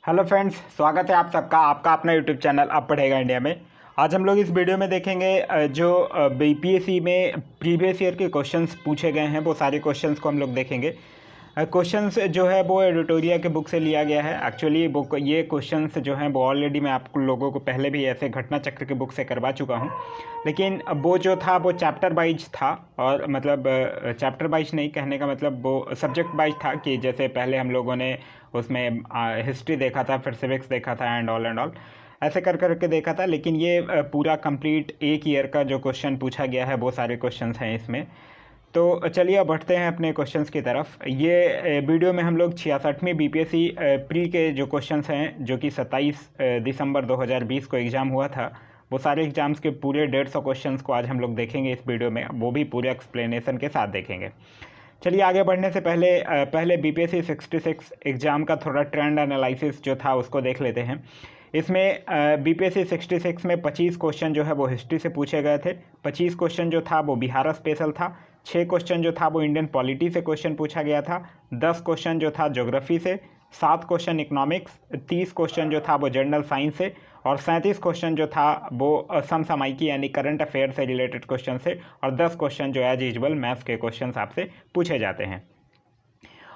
Hello friends, स्वागत है आप सबका आपका अपना यूट्यूब चैनल अब पढ़ेगा इंडिया में। आज हम लोग इस वीडियो में देखेंगे जो बीपीएससी में प्रीवियस ईयर के क्वेश्चंस पूछे गए हैं वो सारे क्वेश्चंस को हम लोग देखेंगे। क्वेश्चंस जो है वो एडिटोरिया के बुक से लिया गया है। एक्चुअली बुक ये क्वेश्चंस जो हैं वो ऑलरेडी मैं आप लोगों को पहले भी ऐसे घटना चक्र के बुक से करवा चुका हूँ, लेकिन वो जो था वो चैप्टर वाइज था। और मतलब चैप्टर वाइज नहीं, कहने का मतलब वो सब्जेक्ट वाइज था कि जैसे पहले हम लोगों ने उसमें हिस्ट्री देखा था, फिर सिविक्स देखा था एंड ऑल ऐसे कर करके देखा था। लेकिन ये पूरा कंप्लीट एक ईयर का जो क्वेश्चन पूछा गया है वो सारे क्वेश्चंस हैं इसमें। तो चलिए अब बढ़ते हैं अपने क्वेश्चंस की तरफ। ये वीडियो में हम लोग 66वीं बीपीएससी प्री के जो क्वेश्चंस हैं, जो कि 27 दिसंबर 2020 को एग्ज़ाम हुआ था, वो सारे एग्ज़ाम्स के पूरे 150 क्वेश्चंस को आज हम लोग देखेंगे इस वीडियो में, वो भी पूरे एक्सप्लेनेशन के साथ देखेंगे। चलिए आगे बढ़ने से पहले बीपीएससी 66 एग्ज़ाम का थोड़ा ट्रेंड एनालिसिस जो था उसको देख लेते हैं। इसमें बीपीएससी 66 में 25 क्वेश्चन जो है वो हिस्ट्री से पूछे गए थे। 25 क्वेश्चन जो था वो बिहार स्पेशल था। 6 क्वेश्चन जो था वो इंडियन पॉलिटी से क्वेश्चन पूछा गया था। 10 क्वेश्चन जो था ज्योग्राफी से, 7 क्वेश्चन इकोनॉमिक्स, 30 क्वेश्चन जो था वो जनरल साइंस से, और 37 क्वेश्चन जो था वो समसामयिकी यानी करंट अफेयर से रिलेटेड क्वेश्चन से, और 10 क्वेश्चन जो एज यूजुअल मैथ्स के क्वेश्चन आपसे पूछे जाते हैं।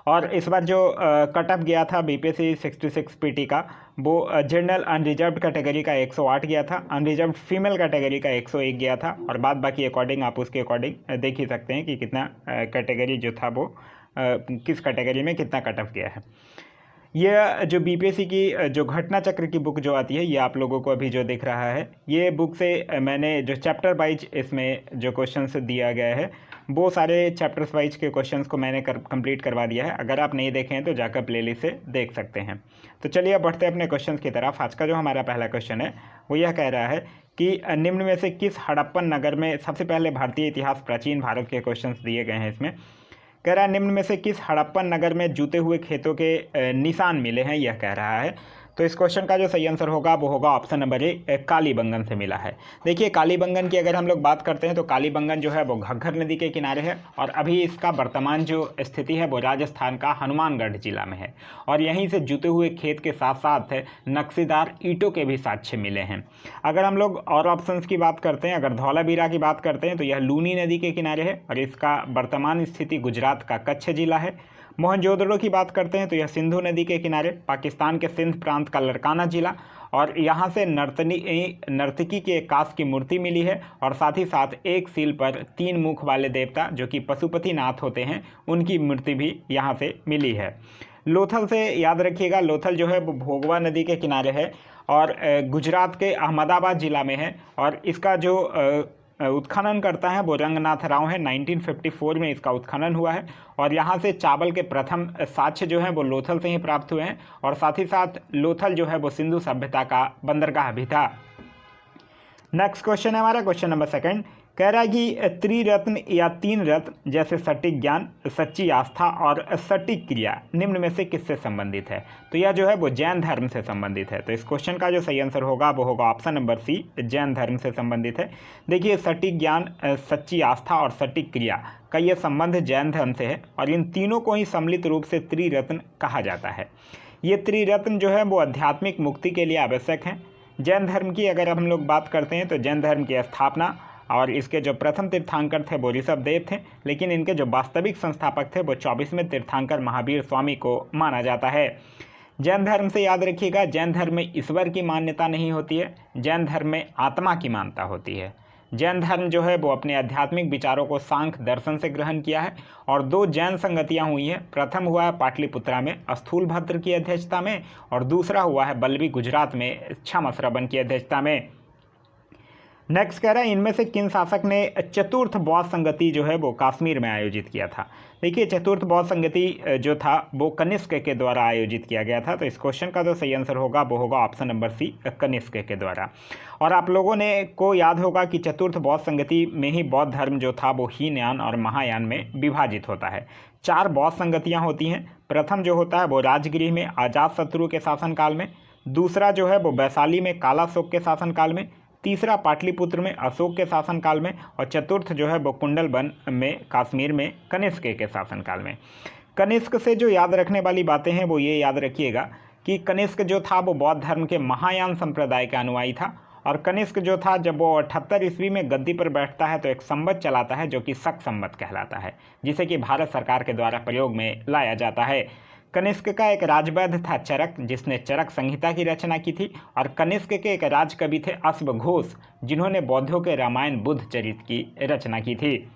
और इस बार जो कट ऑफ गया था बीपीएससी 66 पीटी का, वो जनरल अनरिजर्व कैटेगरी का 108 गया था, अनरिजर्व फीमेल कैटेगरी का 101 गया था, और बाद बाकी अकॉर्डिंग आप उसके अकॉर्डिंग देख ही सकते हैं कि कितना कैटेगरी जो था वो किस कैटेगरी में कितना कट ऑफ गया है। ये जो बीपीएससी की जो घटना चक्र की बुक जो आती है, ये आप लोगों को अभी जो दिख रहा है, ये बुक से मैंने जो चैप्टर वाइज इसमें जो क्वेश्चंस दिया गया है वो सारे चैप्टर्स वाइज के क्वेश्चंस को मैंने कंप्लीट करवा दिया है। अगर आप नहीं देखें तो जाकर प्लेलिस्ट से देख सकते हैं। तो चलिए अब बढ़ते हैं अपने क्वेश्चंस की तरफ। आज का जो हमारा पहला क्वेश्चन है वो यह कह रहा है कि निम्न में से किस हड़प्पन नगर में सबसे पहले भारतीय इतिहास प्राचीन भारत के क्वेश्चंस दिए गए हैं इसमें। कह रहा है निम्न में से किस हड़प्पन नगर में जूते हुए खेतों के निशान मिले हैं, यह कह रहा है। तो इस क्वेश्चन का जो सही आंसर होगा वो होगा ऑप्शन नंबर ए, कालीबंगन से मिला है। देखिए कालीबंगन की अगर हम लोग बात करते हैं तो कालीबंगन जो है वो घग्गर नदी के किनारे है, और अभी इसका वर्तमान जो स्थिति है वो राजस्थान का हनुमानगढ़ जिला में है। और यहीं से जूते हुए खेत के साथ साथ नक्शेदार ईंटों के भी साक्ष्य मिले हैं। अगर हम लोग और ऑप्शंस की बात करते हैं, अगर धौलावीरा की बात करते हैं तो यह लूनी नदी के किनारे है, और इसका वर्तमान स्थिति गुजरात का कच्छ जिला है। मोहनजोदड़ो की बात करते हैं तो यह सिंधु नदी के किनारे पाकिस्तान के सिंध प्रांत का लड़काना जिला, और यहाँ से नर्तकी के एक कांस्य की मूर्ति मिली है, और साथ ही साथ एक सील पर 3 मुख वाले देवता जो कि पशुपतिनाथ होते हैं उनकी मूर्ति भी यहाँ से मिली है। लोथल से याद रखिएगा, लोथल जो है वो भोगवा नदी के किनारे है और गुजरात के अहमदाबाद जिला में है, और इसका जो उत्खनन करता है वो रंगनाथ राव है। 1954 में इसका उत्खनन हुआ है, और यहाँ से चावल के प्रथम साक्ष्य जो हैं वो लोथल से ही प्राप्त हुए हैं, और साथ ही साथ लोथल जो है वो सिंधु सभ्यता का बंदरगाह भी था। नेक्स्ट क्वेश्चन है हमारा क्वेश्चन नंबर 2। कह रहा है कि त्रिरत्न या 3 रत्न जैसे सटीक ज्ञान, सच्ची आस्था और सटीक क्रिया निम्न में से किससे संबंधित है। तो यह जो है वो जैन धर्म से संबंधित है। तो इस क्वेश्चन का जो सही आंसर होगा वो होगा ऑप्शन नंबर सी, जैन धर्म से संबंधित है। देखिए सटीक ज्ञान, सच्ची आस्था और सटीक क्रिया का यह संबंध जैन धर्म से है, और इन तीनों को ही सम्मिलित रूप से त्रिरत्न कहा जाता है। ये त्रिरत्न जो है वो आध्यात्मिक मुक्ति के लिए आवश्यक हैं। जैन धर्म की अगर हम लोग बात करते हैं तो जैन धर्म की स्थापना और इसके जो प्रथम तीर्थंकर थे वो ऋषभदेव थे, लेकिन इनके जो वास्तविक संस्थापक थे वो 24वें तीर्थंकर महावीर स्वामी को माना जाता है। जैन धर्म से याद रखिएगा, जैन धर्म में ईश्वर की मान्यता नहीं होती है, जैन धर्म में आत्मा की मान्यता होती है। जैन धर्म जो है वो अपने आध्यात्मिक विचारों को सांख्य दर्शन से ग्रहण किया है, और 2 जैन संगतियां हुई हैं। प्रथम हुआ है पाटलिपुत्रा में स्थूलभद्र की अध्यक्षता में, और दूसरा हुआ है बल्लवी गुजरात में क्षमश्रवण की अध्यक्षता में। नेक्स्ट कह रहा है इनमें से किन शासक ने चतुर्थ बौद्ध संगति जो है वो कश्मीर में आयोजित किया था। देखिए चतुर्थ बौद्ध संगति जो था वो कनिष्क के द्वारा आयोजित किया गया था। तो इस क्वेश्चन का जो सही आंसर होगा वो होगा ऑप्शन नंबर सी, कनिष्क के द्वारा। और आप लोगों ने को याद होगा कि चतुर्थ बौद्ध संगति में ही बौद्ध धर्म जो था वो हीनयान और महायान में विभाजित होता है। 4 बौद्ध संगतियाँ होती हैं। प्रथम जो होता है वो राजगृह में अजातशत्रु के शासनकाल में, दूसरा जो है वो वैशाली में कालाशोक के शासनकाल में, तीसरा पाटलिपुत्र में अशोक के शासनकाल में, और चतुर्थ जो है वो कुंडलवन में कश्मीर में कनिष्क के शासनकाल में। कनिष्क से जो याद रखने वाली बातें हैं वो ये याद रखिएगा कि कनिष्क जो था वो बौद्ध धर्म के महायान संप्रदाय का अनुयायी था, और कनिष्क जो था जब वो 78 ईस्वी में गद्दी पर बैठता है तो एक संवत चलाता है जो कि शक संवत कहलाता है, जिसे कि भारत सरकार के द्वारा प्रयोग में लाया जाता है। कनिष्क का एक राजवैद्य था चरक, जिसने चरक संहिता की रचना की थी, और कनिष्क के एक राजकवि थे अश्वघोष, जिन्होंने बौद्धों के रामायण बुद्ध चरित्र की रचना की थी।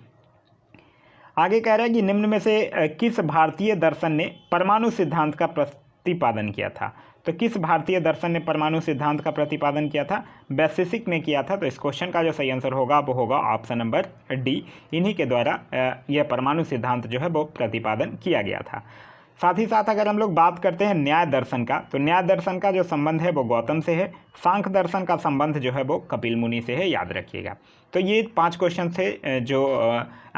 आगे कह रहा है कि निम्न में से किस भारतीय दर्शन ने परमाणु सिद्धांत का प्रतिपादन किया था। तो किस भारतीय दर्शन ने परमाणु सिद्धांत का प्रतिपादन किया था? वैशेषिक ने किया था। तो इस क्वेश्चन का जो सही आंसर होगा वो होगा ऑप्शन नंबर डी। इन्हीं के द्वारा यह परमाणु सिद्धांत जो है वो प्रतिपादन किया गया था। साथ ही साथ अगर हम लोग बात करते हैं न्याय दर्शन का, तो न्याय दर्शन का जो संबंध है वो गौतम से है। सांख्य दर्शन का संबंध जो है वो कपिल मुनि से है, याद रखिएगा। तो ये 5 क्वेश्चन थे जो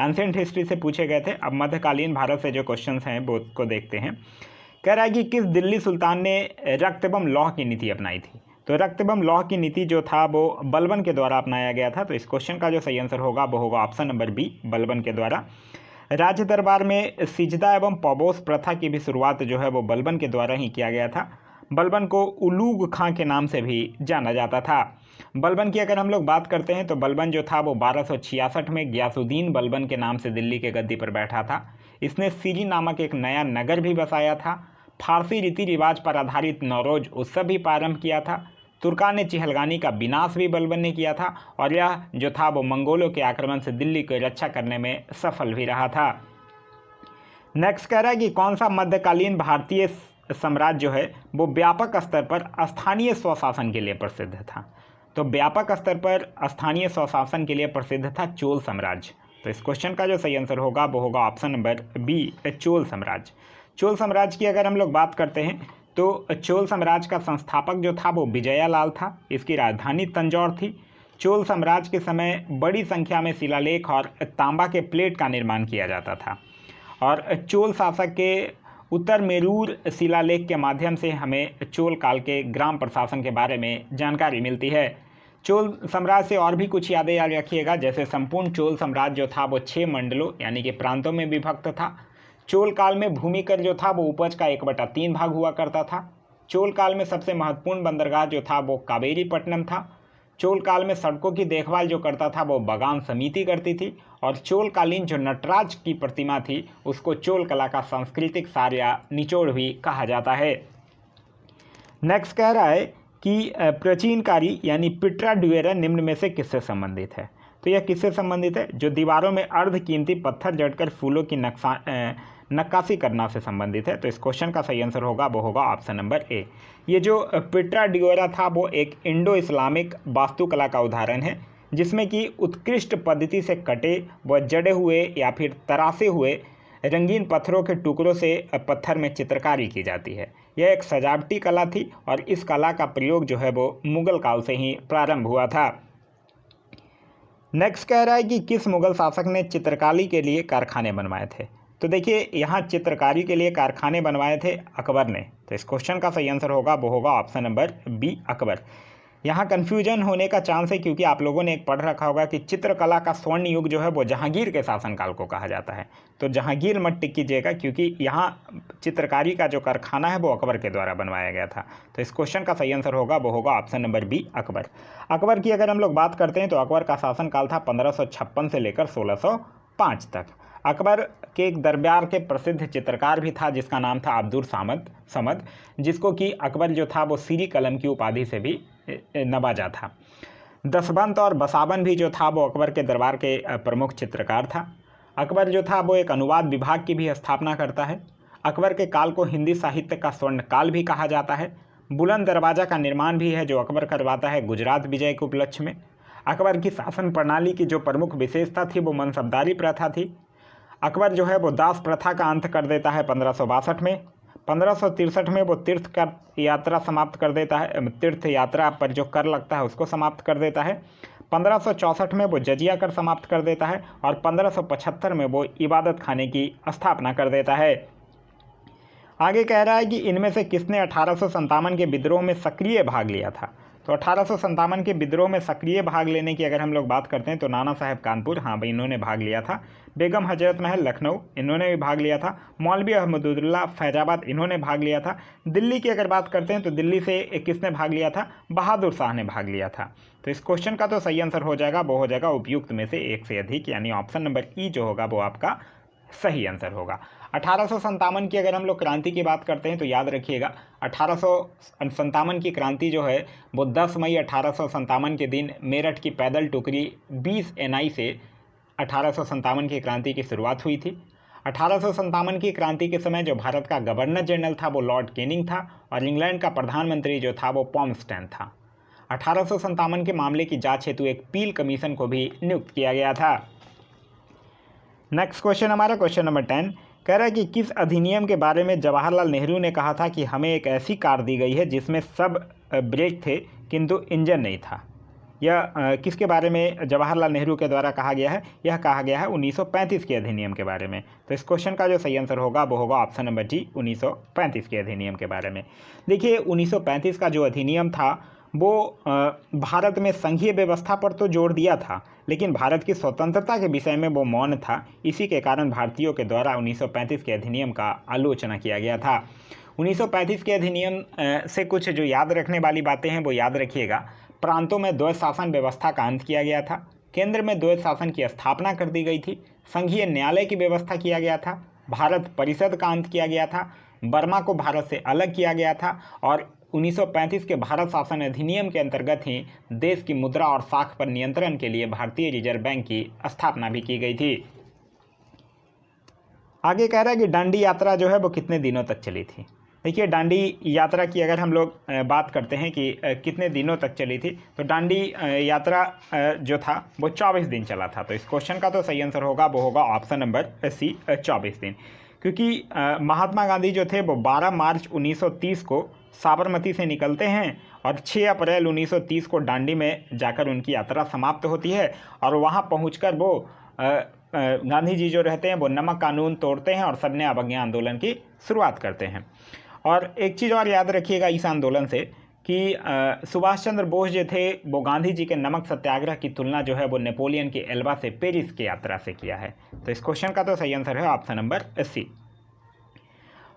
एंशिएंट हिस्ट्री से पूछे गए थे। अब मध्यकालीन भारत से जो क्वेश्चन हैं वो को देखते हैं। कह रहा है कि किस दिल्ली सुल्तान ने रक्त एवं लौह की नीति अपनाई थी। तो रक्त एवं लौह की नीति जो था वो बलबन के द्वारा अपनाया गया था। तो इस क्वेश्चन का जो सही आंसर होगा वो होगा ऑप्शन नंबर बी, बलबन के द्वारा। राज्य दरबार में सिजदा एवं पबोस प्रथा की भी शुरुआत जो है वो बलबन के द्वारा ही किया गया था। बलबन को उलूग खां के नाम से भी जाना जाता था। बलबन की अगर हम लोग बात करते हैं तो बलबन जो था वो 1266 में गयासुद्दीन बलबन के नाम से दिल्ली के गद्दी पर बैठा था। इसने सीरी नामक एक नया नगर भी बसाया था। फारसी रीति रिवाज पर आधारित नौरोज उत्सव भी प्रारंभ किया था। तुर्कान चिहलगानी का विनाश भी बलबन ने किया था, और यह जो था वो मंगोलों के आक्रमण से दिल्ली की रक्षा करने में सफल भी रहा था। नेक्स्ट कह रहा है कि कौन सा मध्यकालीन भारतीय साम्राज्य जो है वो व्यापक स्तर पर स्थानीय स्वशासन के लिए प्रसिद्ध था। तो व्यापक स्तर पर स्थानीय स्वशासन के लिए प्रसिद्ध था चोल साम्राज्य। तो इस क्वेश्चन का जो सही आंसर होगा वो होगा ऑप्शन नंबर बी, चोल साम्राज्य। चोल साम्राज्य की अगर हम लोग बात करते हैं तो चोल साम्राज्य का संस्थापक जो था वो विजयालाल था। इसकी राजधानी तंजौर थी। चोल साम्राज्य के समय बड़ी संख्या में शिलालेख और तांबा के प्लेट का निर्माण किया जाता था, और चोल शासक के उत्तर मेरूर शिलालेख के माध्यम से हमें चोल काल के ग्राम प्रशासन के बारे में जानकारी मिलती है। चोल साम्राज्य से और भी कुछ यादें याद रखिएगा, जैसे संपूर्ण चोल साम्राज्य जो था वो 6 मंडलों यानी कि प्रांतों में विभक्त था। चोल काल में भूमि कर जो था वो उपज का 1/3 भाग हुआ करता था। चोल काल में सबसे महत्वपूर्ण बंदरगाह जो था वो कावेरीपट्टनम था। चोल काल में सड़कों की देखभाल जो करता था वो बगान समिति करती थी, और चोल कालीन जो नटराज की प्रतिमा थी उसको चोल कला का सांस्कृतिक सार या निचोड़ भी कहा जाता है। नेक्स्ट कह रहा है कि प्राचीनकारी यानी पिट्रा ड्यूरा निम्न में से किससे संबंधित है। तो यह किससे संबंधित है? जो दीवारों में अर्धकीमती पत्थर जड़कर फूलों की नक्काशी करना से संबंधित है। तो इस क्वेश्चन का सही आंसर होगा वो होगा ऑप्शन नंबर ए। ये जो पिट्रा ड्यूरा था वो एक इंडो इस्लामिक वास्तुकला का उदाहरण है, जिसमें कि उत्कृष्ट पद्धति से कटे व जड़े हुए या फिर तरासे हुए रंगीन पत्थरों के टुकड़ों से पत्थर में चित्रकारी की जाती है। यह एक सजावटी कला थी, और इस कला का प्रयोग जो है वो मुगल काल से ही प्रारंभ हुआ था। नेक्स्ट कह रहा है कि किस मुगल शासक ने चित्रकारी के लिए कारखाने बनवाए थे। तो देखिए यहाँ चित्रकारी के लिए कारखाने बनवाए थे अकबर ने। तो इस क्वेश्चन का सही आंसर होगा वो होगा ऑप्शन नंबर बी, अकबर। यहाँ कन्फ्यूजन होने का चांस है, क्योंकि आप लोगों ने एक पढ़ रखा होगा कि चित्रकला का स्वर्ण युग जो है वो जहांगीर के शासनकाल को कहा जाता है। तो जहांगीर मत टिक कीजिएगा, क्योंकि यहाँ चित्रकारी का जो कारखाना है वो अकबर के द्वारा बनवाया गया था। तो इस क्वेश्चन का सही आंसर होगा वो होगा option number B, Akbar. Akbar की अगर हम लोग बात करते हैं तो अकबर का शासनकाल था 1556 से लेकर 1605 तक। अकबर के एक दरबार के प्रसिद्ध चित्रकार भी था जिसका नाम था अब्दुल समद, जिसको कि अकबर जो था वो सीरी कलम की उपाधि से भी नवाजा था। दसबंत और बसावन भी जो था वो अकबर के दरबार के प्रमुख चित्रकार था। अकबर जो था वो एक अनुवाद विभाग की भी स्थापना करता है। अकबर के काल को हिंदी साहित्य का स्वर्ण काल भी कहा जाता है। बुलंद दरवाज़ा का निर्माण भी है जो अकबर करवाता है गुजरात विजय के उपलक्ष्य में। अकबर की शासन प्रणाली की जो प्रमुख विशेषता थी वो मनसबदारी प्रथा थी। अकबर जो है वो दास प्रथा का अंत कर देता है 1562 में। 1563 में वो तीर्थ यात्रा समाप्त कर देता है, तीर्थ यात्रा पर जो कर लगता है उसको समाप्त कर देता है। 1564 में वो जजिया कर समाप्त कर देता है, और 1575 में वो इबादत खाने की स्थापना कर देता है। आगे कह रहा है कि इनमें से किसने 1857 के विद्रोह में सक्रिय भाग लिया था। तो 1857 के विद्रोह में सक्रिय भाग लेने की अगर हम लोग बात करते हैं तो नाना साहेब कानपुर, हाँ भाई इन्होंने भाग लिया था। बेगम हजरत महल लखनऊ, इन्होंने भी भाग लिया था। मौलवी अहमदुल्ला फैजाबाद, इन्होंने भाग लिया था। दिल्ली की अगर बात करते हैं तो दिल्ली से किसने भाग लिया था? बहादुर शाह ने भाग लिया था। तो इस क्वेश्चन का तो सही आंसर हो जाएगा, वो हो जाएगा उपयुक्त में से एक से अधिक, यानी ऑप्शन नंबर ई जो होगा वो आपका सही आंसर होगा। 1857 की अगर हम लोग क्रांति की बात करते हैं तो याद रखिएगा 1857 की क्रांति जो है वो 10 मई 1857 के दिन मेरठ की पैदल टुकड़ी 20 NI से 1857 की क्रांति की शुरुआत हुई थी। 1857 की क्रांति के समय जो भारत का गवर्नर जनरल था वो लॉर्ड कैनिंग था और इंग्लैंड का प्रधानमंत्री जो था वो पॉम्सटेन था। 1857 के मामले की जांच हेतु एक पील कमीशन को भी नियुक्त किया गया था। नेक्स्ट क्वेश्चन हमारा क्वेश्चन नंबर 10 कह रहा है कि किस अधिनियम के बारे में जवाहरलाल नेहरू ने कहा था कि हमें एक ऐसी कार दी गई है जिसमें सब ब्रेक थे किंतु इंजन नहीं था। यह किसके बारे में जवाहरलाल नेहरू के द्वारा कहा गया है? यह कहा गया है 1935 के अधिनियम के बारे में। तो इस क्वेश्चन का जो सही आंसर होगा वो होगा ऑप्शन नंबर जी, 1935 के अधिनियम के बारे में। देखिए 1935 का जो अधिनियम था वो भारत में संघीय व्यवस्था पर तो जोर दिया था, लेकिन भारत की स्वतंत्रता के विषय में वो मौन था। इसी के कारण भारतीयों के द्वारा 1935 के अधिनियम का आलोचना किया गया था। 1935 के अधिनियम से कुछ जो याद रखने वाली बातें हैं वो याद रखिएगा। प्रांतों में द्वैत शासन व्यवस्था का अंत किया गया था। केंद्र में द्वैत शासन की स्थापना कर दी गई थी। संघीय न्यायालय की व्यवस्था किया गया था। भारत परिषद का अंत किया गया था। बर्मा को भारत से अलग किया गया था और 1935 के भारत शासन अधिनियम के अंतर्गत ही देश की मुद्रा और साख पर नियंत्रण के लिए भारतीय रिजर्व बैंक की स्थापना भी की गई थी। आगे कह रहा है कि दांडी यात्रा जो है वो कितने दिनों तक चली थी। देखिए दांडी यात्रा की अगर हम लोग बात करते हैं कि कितने दिनों तक चली थी, तो दांडी यात्रा जो था वो 24 दिन चला था। तो इस क्वेश्चन का तो सही आंसर होगा वो होगा ऑप्शन नंबर सी, 24 दिन। क्योंकि महात्मा गांधी जो थे वो 12 मार्च 1930 को साबरमती से निकलते हैं और 6 अप्रैल 1930 को दांडी में जाकर उनकी यात्रा समाप्त होती है और वहाँ पहुंचकर वो गांधी जी जो रहते हैं वो नमक कानून तोड़ते हैं और सविनय अवज्ञा आंदोलन की शुरुआत करते हैं। और एक चीज़ और याद रखिएगा इस आंदोलन से कि सुभाष चंद्र बोस जो थे वो गांधी जी के नमक सत्याग्रह की तुलना जो है वो नेपोलियन के एल्बा से पेरिस की यात्रा से किया है। तो इस क्वेश्चन का तो सही आंसर है ऑप्शन नंबर सी।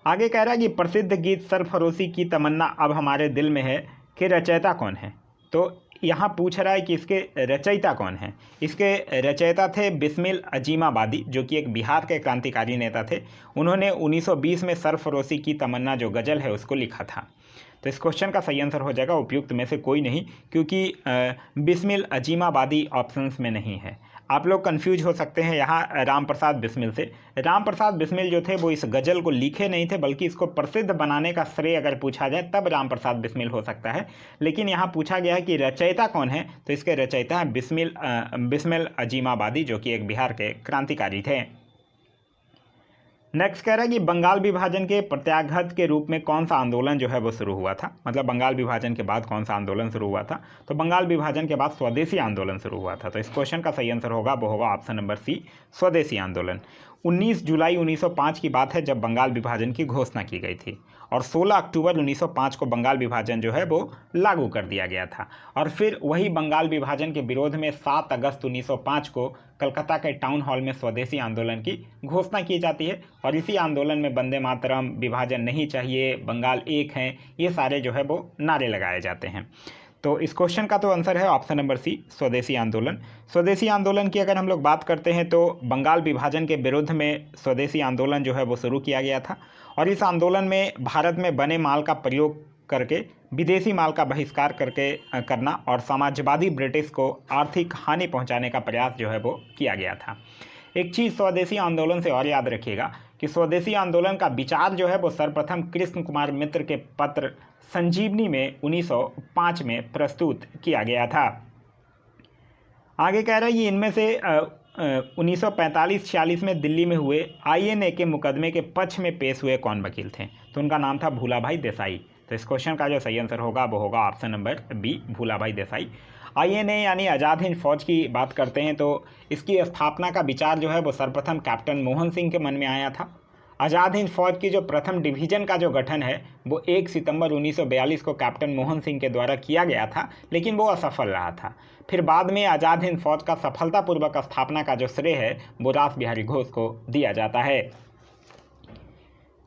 आगे कह रहा है कि प्रसिद्ध गीत सरफरोशी की तमन्ना अब हमारे दिल में है कि रचयिता कौन है। तो यहाँ पूछ रहा है कि इसके रचयिता कौन है। इसके रचयिता थे बिस्मिल अजीमाबादी जो कि एक बिहार के क्रांतिकारी नेता थे। उन्होंने 1920 में सरफरोशी की तमन्ना जो गज़ल है उसको लिखा था। तो इस क्वेश्चन का सही आंसर हो जाएगा उपयुक्त में से कोई नहीं, क्योंकि बिस्मिल अजीमाबादी ऑप्शंस में नहीं है। आप लोग कंफ्यूज हो सकते हैं यहाँ राम प्रसाद बिस्मिल से। राम प्रसाद बिस्मिल जो थे वो इस गज़ल को लिखे नहीं थे, बल्कि इसको प्रसिद्ध बनाने का श्रेय अगर पूछा जाए तब राम प्रसाद बिस्मिल हो सकता है। लेकिन यहाँ पूछा गया है कि रचयिता कौन है, तो इसके रचयिता हैं बिस्मिल अजीमाबादी जो कि एक बिहार के क्रांतिकारी थे। नेक्स्ट कह रहा है कि बंगाल विभाजन के प्रत्याघात के रूप में कौन सा आंदोलन जो है वो शुरू हुआ था। मतलब बंगाल विभाजन के बाद कौन सा आंदोलन शुरू हुआ था। तो बंगाल विभाजन के बाद स्वदेशी आंदोलन शुरू हुआ था। तो इस क्वेश्चन का सही आंसर होगा वो होगा ऑप्शन नंबर सी, स्वदेशी आंदोलन। 19 जुलाई 1905 की बात है जब बंगाल विभाजन की घोषणा की गई थी और 16 अक्टूबर 1905 को बंगाल विभाजन जो है वो लागू कर दिया गया था। और फिर वही बंगाल विभाजन के विरोध में 7 अगस्त 1905 को कलकत्ता के टाउन हॉल में स्वदेशी आंदोलन की घोषणा की जाती है और इसी आंदोलन में वंदे मातरम, विभाजन नहीं चाहिए, बंगाल एक हैं, ये सारे जो है वो नारे लगाए जाते हैं। तो इस क्वेश्चन का तो आंसर है ऑप्शन नंबर सी, स्वदेशी आंदोलन। स्वदेशी आंदोलन की अगर हम लोग बात करते हैं तो बंगाल विभाजन के विरुद्ध में स्वदेशी आंदोलन जो है वो शुरू किया गया था और इस आंदोलन में भारत में बने माल का प्रयोग करके विदेशी माल का बहिष्कार करना और साम्राज्यवादी ब्रिटिश को आर्थिक हानि पहुंचाने का प्रयास जो है वो किया गया था। एक चीज़ स्वदेशी आंदोलन से और याद रखिएगा कि स्वदेशी आंदोलन का विचार जो है वो सर्वप्रथम कृष्ण कुमार मित्र के पत्र संजीवनी में 1905 में प्रस्तुत किया गया था। आगे कह रहा है कि इनमें से 1945-46 में दिल्ली में हुए INA के मुकदमे के पक्ष में पेश हुए कौन वकील थे। तो उनका नाम था भूलाभाई देसाई। तो इस क्वेश्चन का जो सही आंसर होगा वो होगा option number B, Bhulabhai Desai. INA यानी आज़ाद हिंद फौज की बात करते हैं तो इसकी स्थापना का विचार जो है वो सर्वप्रथम कैप्टन मोहन सिंह के मन में आया था। आज़ाद हिंद फौज की जो प्रथम डिवीज़न का जो गठन है वो 1 सितंबर 1942 को कैप्टन मोहन सिंह के द्वारा किया गया था, लेकिन वो असफल रहा था। फिर बाद में आज़ाद हिंद फौज का सफलतापूर्वक स्थापना का जो श्रेय है वो रास बिहारी घोष को दिया जाता है।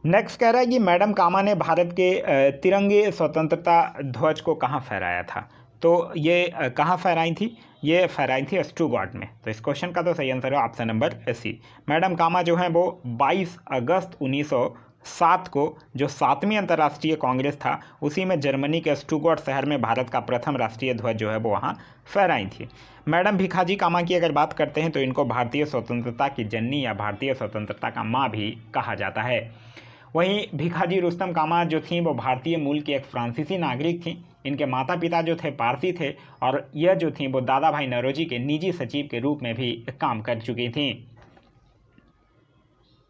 नेक्स्ट कह रहा है कि मैडम कामा ने भारत के तिरंगे स्वतंत्रता ध्वज को कहाँ फहराया था। तो ये कहाँ फहराई थी? ये फहराई थी स्टुटगार्ट में। तो इस क्वेश्चन का तो सही आंसर है ऑप्शन नंबर सी। मैडम कामा जो है वो 22 अगस्त 1907 को जो 7वीं अंतर्राष्ट्रीय कांग्रेस था उसी में जर्मनी के स्टुटगार्ट शहर में भारत का प्रथम राष्ट्रीय ध्वज जो है वो वहाँ फहराई थी। मैडम भिखाजी कामा की अगर बात करते हैं तो इनको भारतीय स्वतंत्रता की जननी या भारतीय स्वतंत्रता का माँ भी कहा जाता है। वहीं भिखाजी रुस्तम कामा जो थी वो भारतीय मूल की एक फ्रांसीसी नागरिक थी। इनके माता पिता जो थे पारसी थे और यह जो थी वो दादा भाई नौरोजी के निजी सचिव के रूप में भी काम कर चुकी थी।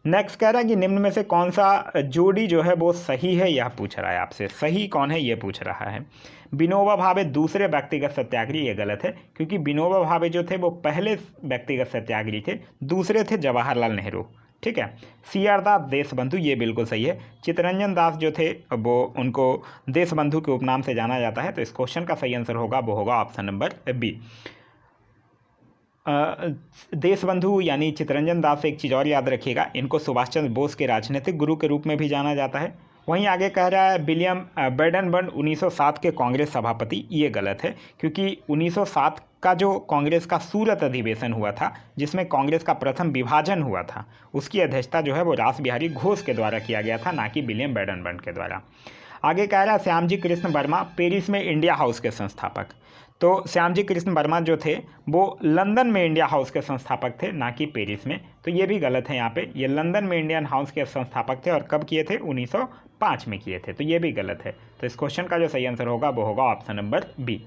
नेक्स्ट कह रहा है कि निम्न में से कौन सा जोड़ी जो है वो सही है, यह पूछ रहा है आपसे। सही कौन है ये पूछ रहा है। विनोबा भावे दूसरे व्यक्तिगत सत्याग्रही, ये गलत है क्योंकि विनोबा भावे जो थे वो पहले व्यक्तिगत सत्याग्रही थे, दूसरे थे जवाहरलाल नेहरू। ठीक है। सी.आर. दास देशबंधु, ये बिल्कुल सही है। चित्तरंजन दास जो थे वो उनको देशबंधु के उपनाम से जाना जाता है। तो इस क्वेश्चन का सही आंसर होगा वो होगा ऑप्शन नंबर बी। देशबंधु यानी चित्तरंजन दास से एक चीज़ और याद रखिएगा, इनको सुभाष चंद्र बोस के राजनीतिक गुरु के रूप में भी जाना जाता है। वहीं आगे कह रहा है विलियम बेडनबर्न 1907 के कांग्रेस सभापति, ये गलत है क्योंकि 1907 का जो कांग्रेस का सूरत अधिवेशन हुआ था जिसमें कांग्रेस का प्रथम विभाजन हुआ था, उसकी अध्यक्षता जो है वो रास बिहारी घोष के द्वारा किया गया था, ना कि विलियम बेडनबर्न के द्वारा। आगे कह रहा है श्यामजी कृष्ण वर्मा पेरिस में इंडिया हाउस के संस्थापक। तो श्यामजी कृष्ण वर्मा जो थे वो लंदन में इंडिया हाउस के संस्थापक थे, ना कि पेरिस में। तो ये भी गलत है यहाँ पे, ये लंदन में इंडियन हाउस के संस्थापक थे और कब किए थे? 1905 में किए थे। तो ये भी गलत है। तो इस क्वेश्चन का जो सही आंसर होगा वो होगा ऑप्शन नंबर बी।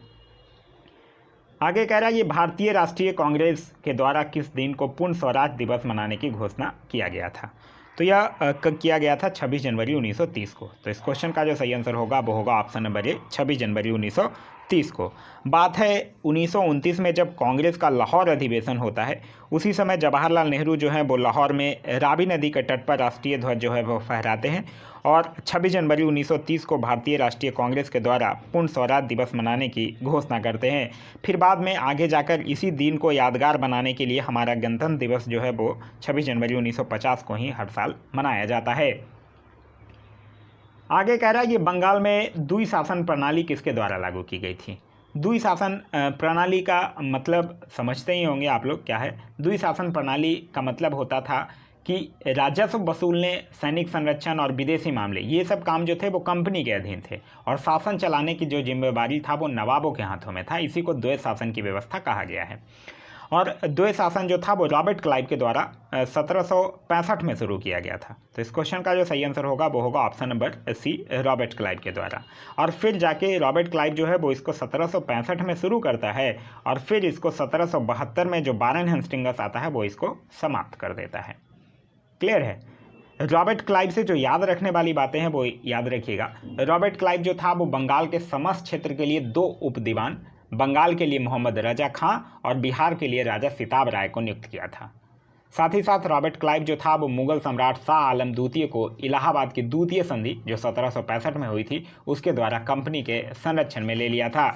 आगे कह रहा है ये भारतीय राष्ट्रीय कांग्रेस के द्वारा किस दिन को पूर्ण स्वराज दिवस मनाने की घोषणा किया गया था। तो यह किया गया था 26 जनवरी 1930 को। तो इस क्वेश्चन का जो सही आंसर होगा वो होगा ऑप्शन नंबर ए, 26 जनवरी 1930 को। बात है 1929 में जब कांग्रेस का लाहौर अधिवेशन होता है, उसी समय जवाहरलाल नेहरू जो है वो लाहौर में रावी नदी के तट पर राष्ट्रीय ध्वज जो है वो फहराते हैं और 26 जनवरी 1930 को भारतीय राष्ट्रीय कांग्रेस के द्वारा पूर्ण स्वराज दिवस मनाने की घोषणा करते हैं। फिर बाद में आगे जाकर इसी दिन को यादगार बनाने के लिए हमारा गणतंत्र दिवस जो है वो 26 जनवरी 1950 को ही हर साल मनाया जाता है। आगे कह रहा है कि बंगाल में द्विशासन प्रणाली किसके द्वारा लागू की गई थी। द्विशासन प्रणाली का मतलब समझते ही होंगे आप लोग क्या है। द्विशासन प्रणाली का मतलब होता था कि राजस्व वसूलने, सैनिक संरक्षण और विदेशी मामले, ये सब काम जो थे वो कंपनी के अधीन थे और शासन चलाने की जो जिम्मेदारी था वो नवाबों के हाथों में था। इसी को द्वैत शासन की व्यवस्था कहा गया है। और द्वैत शासन जो था वो रॉबर्ट क्लाइव के द्वारा 1765 में शुरू किया गया था। तो इस क्वेश्चन का जो सही आंसर होगा वो होगा option number C, Robert Clive के द्वारा। और फिर जाके रॉबर्ट क्लाइव जो है वो इसको 1765 में शुरू करता है और फिर इसको 1772 में जो वारेन हेस्टिंग्स आता है वो इसको समाप्त कर देता है। क्लियर है। रॉबर्ट क्लाइव से जो याद रखने वाली बातें हैं वो याद रखिएगा। रॉबर्ट क्लाइव जो था वो बंगाल के समस्त क्षेत्र के लिए 2 उप दीवान, बंगाल के लिए मोहम्मद रजा खां और बिहार के लिए राजा सिताब राय को नियुक्त किया था। साथ ही साथ रॉबर्ट क्लाइव जो था वो मुगल सम्राट शाह आलम द्वितीय को इलाहाबाद की द्वितीय संधि जो 1765 में हुई थी उसके द्वारा कंपनी के संरक्षण में ले लिया था।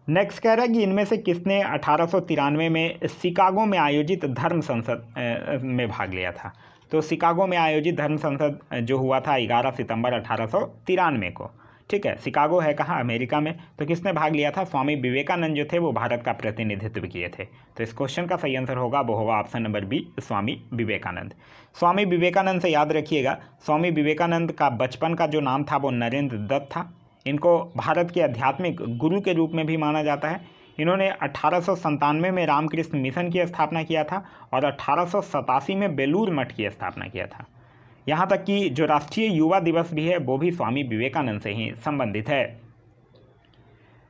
नेक्स्ट कह रहा है कि इनमें से किसने 1893 में शिकागो में आयोजित धर्म संसद में भाग लिया था। तो शिकागो में आयोजित धर्म संसद जो हुआ था 11 सितंबर 1893 को। ठीक है। शिकागो है कहाँ? अमेरिका में। तो किसने भाग लिया था? स्वामी विवेकानंद जो थे वो भारत का प्रतिनिधित्व किए थे। तो इस क्वेश्चन का सही आंसर होगा वो होगा option number B, Swami Vivekananda. Swami Vivekananda से याद रखिएगा, स्वामी विवेकानंद का बचपन का जो नाम था वो नरेंद्र दत्त था। इनको भारत के आध्यात्मिक गुरु के रूप में भी माना जाता है। इन्होंने 1897 में रामकृष्ण मिशन की स्थापना किया था और 1887 में बेलूर मठ की स्थापना किया था। यहाँ तक कि जो राष्ट्रीय युवा दिवस भी है वो भी स्वामी विवेकानंद से ही संबंधित है।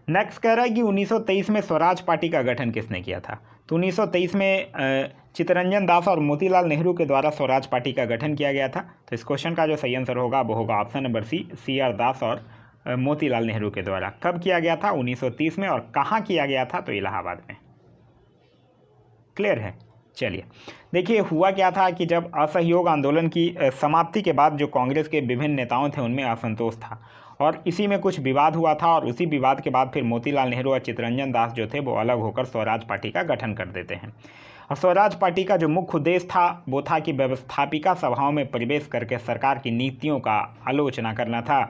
नेक्स्ट कह रहा है कि 1923 में स्वराज पार्टी का गठन किसने किया था। तो 1923 में चित्तरंजन दास और मोतीलाल नेहरू के द्वारा स्वराज पार्टी का गठन किया गया था। तो इस क्वेश्चन का जो सही आंसर होगा वो होगा ऑप्शन नंबर सी, सी.आर. दास और मोतीलाल नेहरू के द्वारा। कब किया गया था? 1930 में। और कहाँ किया गया था? तो इलाहाबाद में। क्लियर है। चलिए देखिए, हुआ क्या था कि जब असहयोग आंदोलन की समाप्ति के बाद जो कांग्रेस के विभिन्न नेताओं थे उनमें असंतोष था और इसी में कुछ विवाद हुआ था और उसी विवाद के बाद फिर मोतीलाल नेहरू और चित्तरंजन दास जो थे वो अलग होकर स्वराज पार्टी का गठन कर देते हैं। और स्वराज पार्टी का जो मुख्य उद्देश्य था वो था कि व्यवस्थापिका सभाओं में प्रवेश करके सरकार की नीतियों का आलोचना करना था।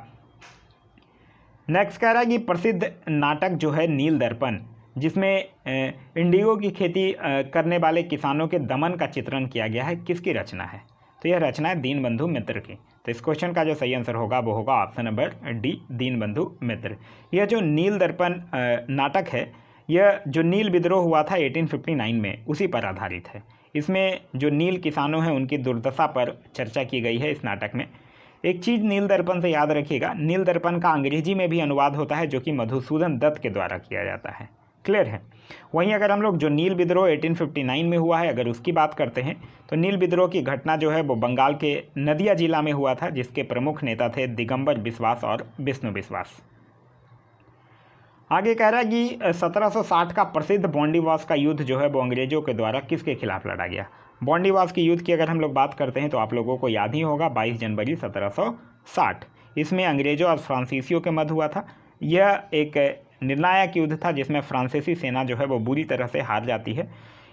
नेक्स्ट कह रहा है कि प्रसिद्ध नाटक जो है नील दर्पण, जिसमें इंडिगो की खेती करने वाले किसानों के दमन का चित्रण किया गया है, किसकी रचना है? तो यह रचना है दीनबंधु मित्र की। तो इस क्वेश्चन का जो सही आंसर होगा वो होगा ऑप्शन नंबर डी, दीनबंधु मित्र। यह जो नील दर्पण नाटक है, यह जो नील विद्रोह हुआ था 1859 में, उसी पर आधारित है। इसमें जो नील किसानों हैं उनकी दुर्दशा पर चर्चा की गई है इस नाटक में। एक चीज़ नील दर्पण से याद रखिएगा, नील दर्पण का अंग्रेजी में भी अनुवाद होता है जो कि मधुसूदन दत्त के द्वारा किया जाता है। क्लियर है? वहीं अगर हम लोग जो नील विद्रोह 1859 में हुआ है अगर उसकी बात करते हैं तो नील विद्रोह की घटना जो है वो बंगाल के नदिया जिला में हुआ था, जिसके प्रमुख नेता थे दिगंबर बिश्वास और विष्णु विश्वास। आगे कह रहा है कि 1760 का प्रसिद्ध बॉन्डीवास का युद्ध जो है वो अंग्रेजों के द्वारा किसके खिलाफ लड़ा गया? बॉन्डीवास की युद्ध की अगर हम लोग बात करते हैं तो आप लोगों को याद ही होगा 22 जनवरी 1760। इसमें अंग्रेजों और फ्रांसीसियों के मध्य हुआ था। यह एक निर्णायक युद्ध था जिसमें फ्रांसीसी सेना जो है वो बुरी तरह से हार जाती है।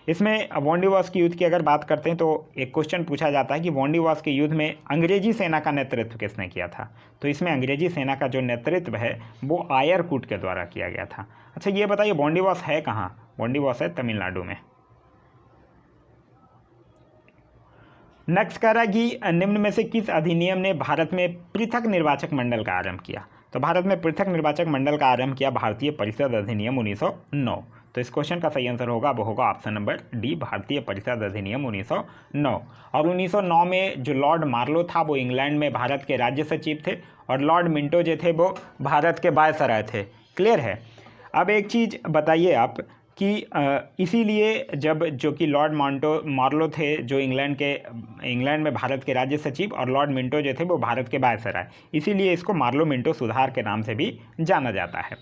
इसमें बॉन्डीवास की युद्ध की अगर बात करते हैं तो एक क्वेश्चन पूछा जाता है कि बॉन्डीवास के युद्ध में अंग्रेजी सेना का नेतृत्व किसने किया था? तो इसमें अंग्रेजी सेना का जो नेतृत्व है वो आयरकूट के द्वारा किया गया था। अच्छा ये बताइए बॉन्डीवास है कहाँ? बॉन्डीवास है तमिलनाडु में। नेक्स्ट कह रहा है कि निम्न में से किस अधिनियम ने भारत में पृथक निर्वाचक मंडल का आरंभ किया? तो भारत में पृथक निर्वाचक मंडल का आरंभ किया भारतीय परिषद अधिनियम 1909। तो इस क्वेश्चन का सही आंसर होगा वो होगा ऑप्शन नंबर डी, भारतीय परिषद अधिनियम 1909। और 1909 में जो लॉर्ड मार्लो था वो इंग्लैंड में भारत के राज्य सचिव थे और लॉर्ड मिंटो जो थे वो भारत के वायसराय थे। क्लियर है? अब एक चीज़ बताइए आप कि इसीलिए जब जो कि लॉर्ड मार्लो थे जो इंग्लैंड में भारत के राज्य सचिव और लॉर्ड मिंटो जो थे वो भारत के वायसराय, इसीलिए इसको मार्लो मिंटो सुधार के नाम से भी जाना जाता है।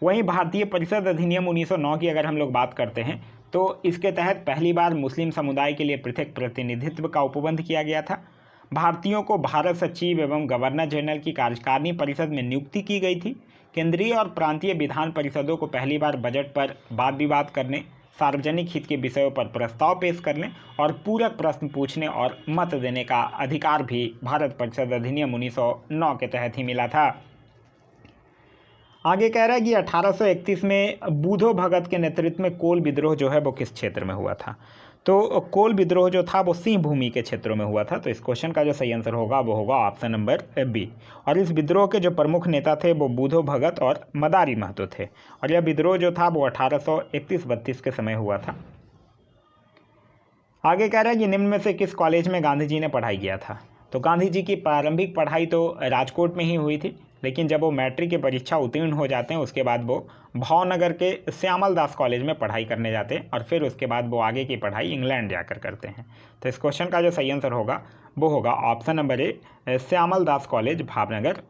वहीं भारतीय परिषद अधिनियम 1909 की अगर हम लोग बात करते हैं तो इसके तहत पहली बार मुस्लिम समुदाय के लिए पृथक प्रतिनिधित्व का उपबंध किया गया था। भारतीयों को भारत सचिव एवं गवर्नर जनरल की कार्यकारिणी परिषद में नियुक्ति की गई थी। केंद्रीय और प्रांतीय विधान परिषदों को पहली बार बजट पर वाद विवाद करने, सार्वजनिक हित के विषयों पर प्रस्ताव पेश करने और पूरक प्रश्न पूछने और मत देने का अधिकार भी भारत परिषद अधिनियम 1909 के तहत ही मिला था। आगे कह रहा है कि 1831 में बूधो भगत के नेतृत्व में कोल विद्रोह जो है वो किस क्षेत्र में हुआ था? तो कोल विद्रोह जो था वो सिंह भूमि के क्षेत्रों में हुआ था। तो इस क्वेश्चन का जो सही आंसर होगा वो होगा ऑप्शन नंबर बी। और इस विद्रोह के जो प्रमुख नेता थे वो बूधो भगत और मदारी महतो थे और यह विद्रोह जो था वो 1831-32 के समय हुआ था। आगे कह रहा है कि निम्न में से किस कॉलेज में गांधी जी ने पढ़ाई किया था? तो गांधी जी की प्रारंभिक पढ़ाई तो राजकोट में ही हुई थी, लेकिन जब वो मैट्रिक की परीक्षा उत्तीर्ण हो जाते हैं उसके बाद वो भावनगर के श्यामल दास कॉलेज में पढ़ाई करने जाते हैं और फिर उसके बाद वो आगे की पढ़ाई इंग्लैंड जाकर करते हैं। तो इस क्वेश्चन का जो सही आंसर होगा वो होगा ऑप्शन नंबर ए, श्यामल दास कॉलेज भावनगर।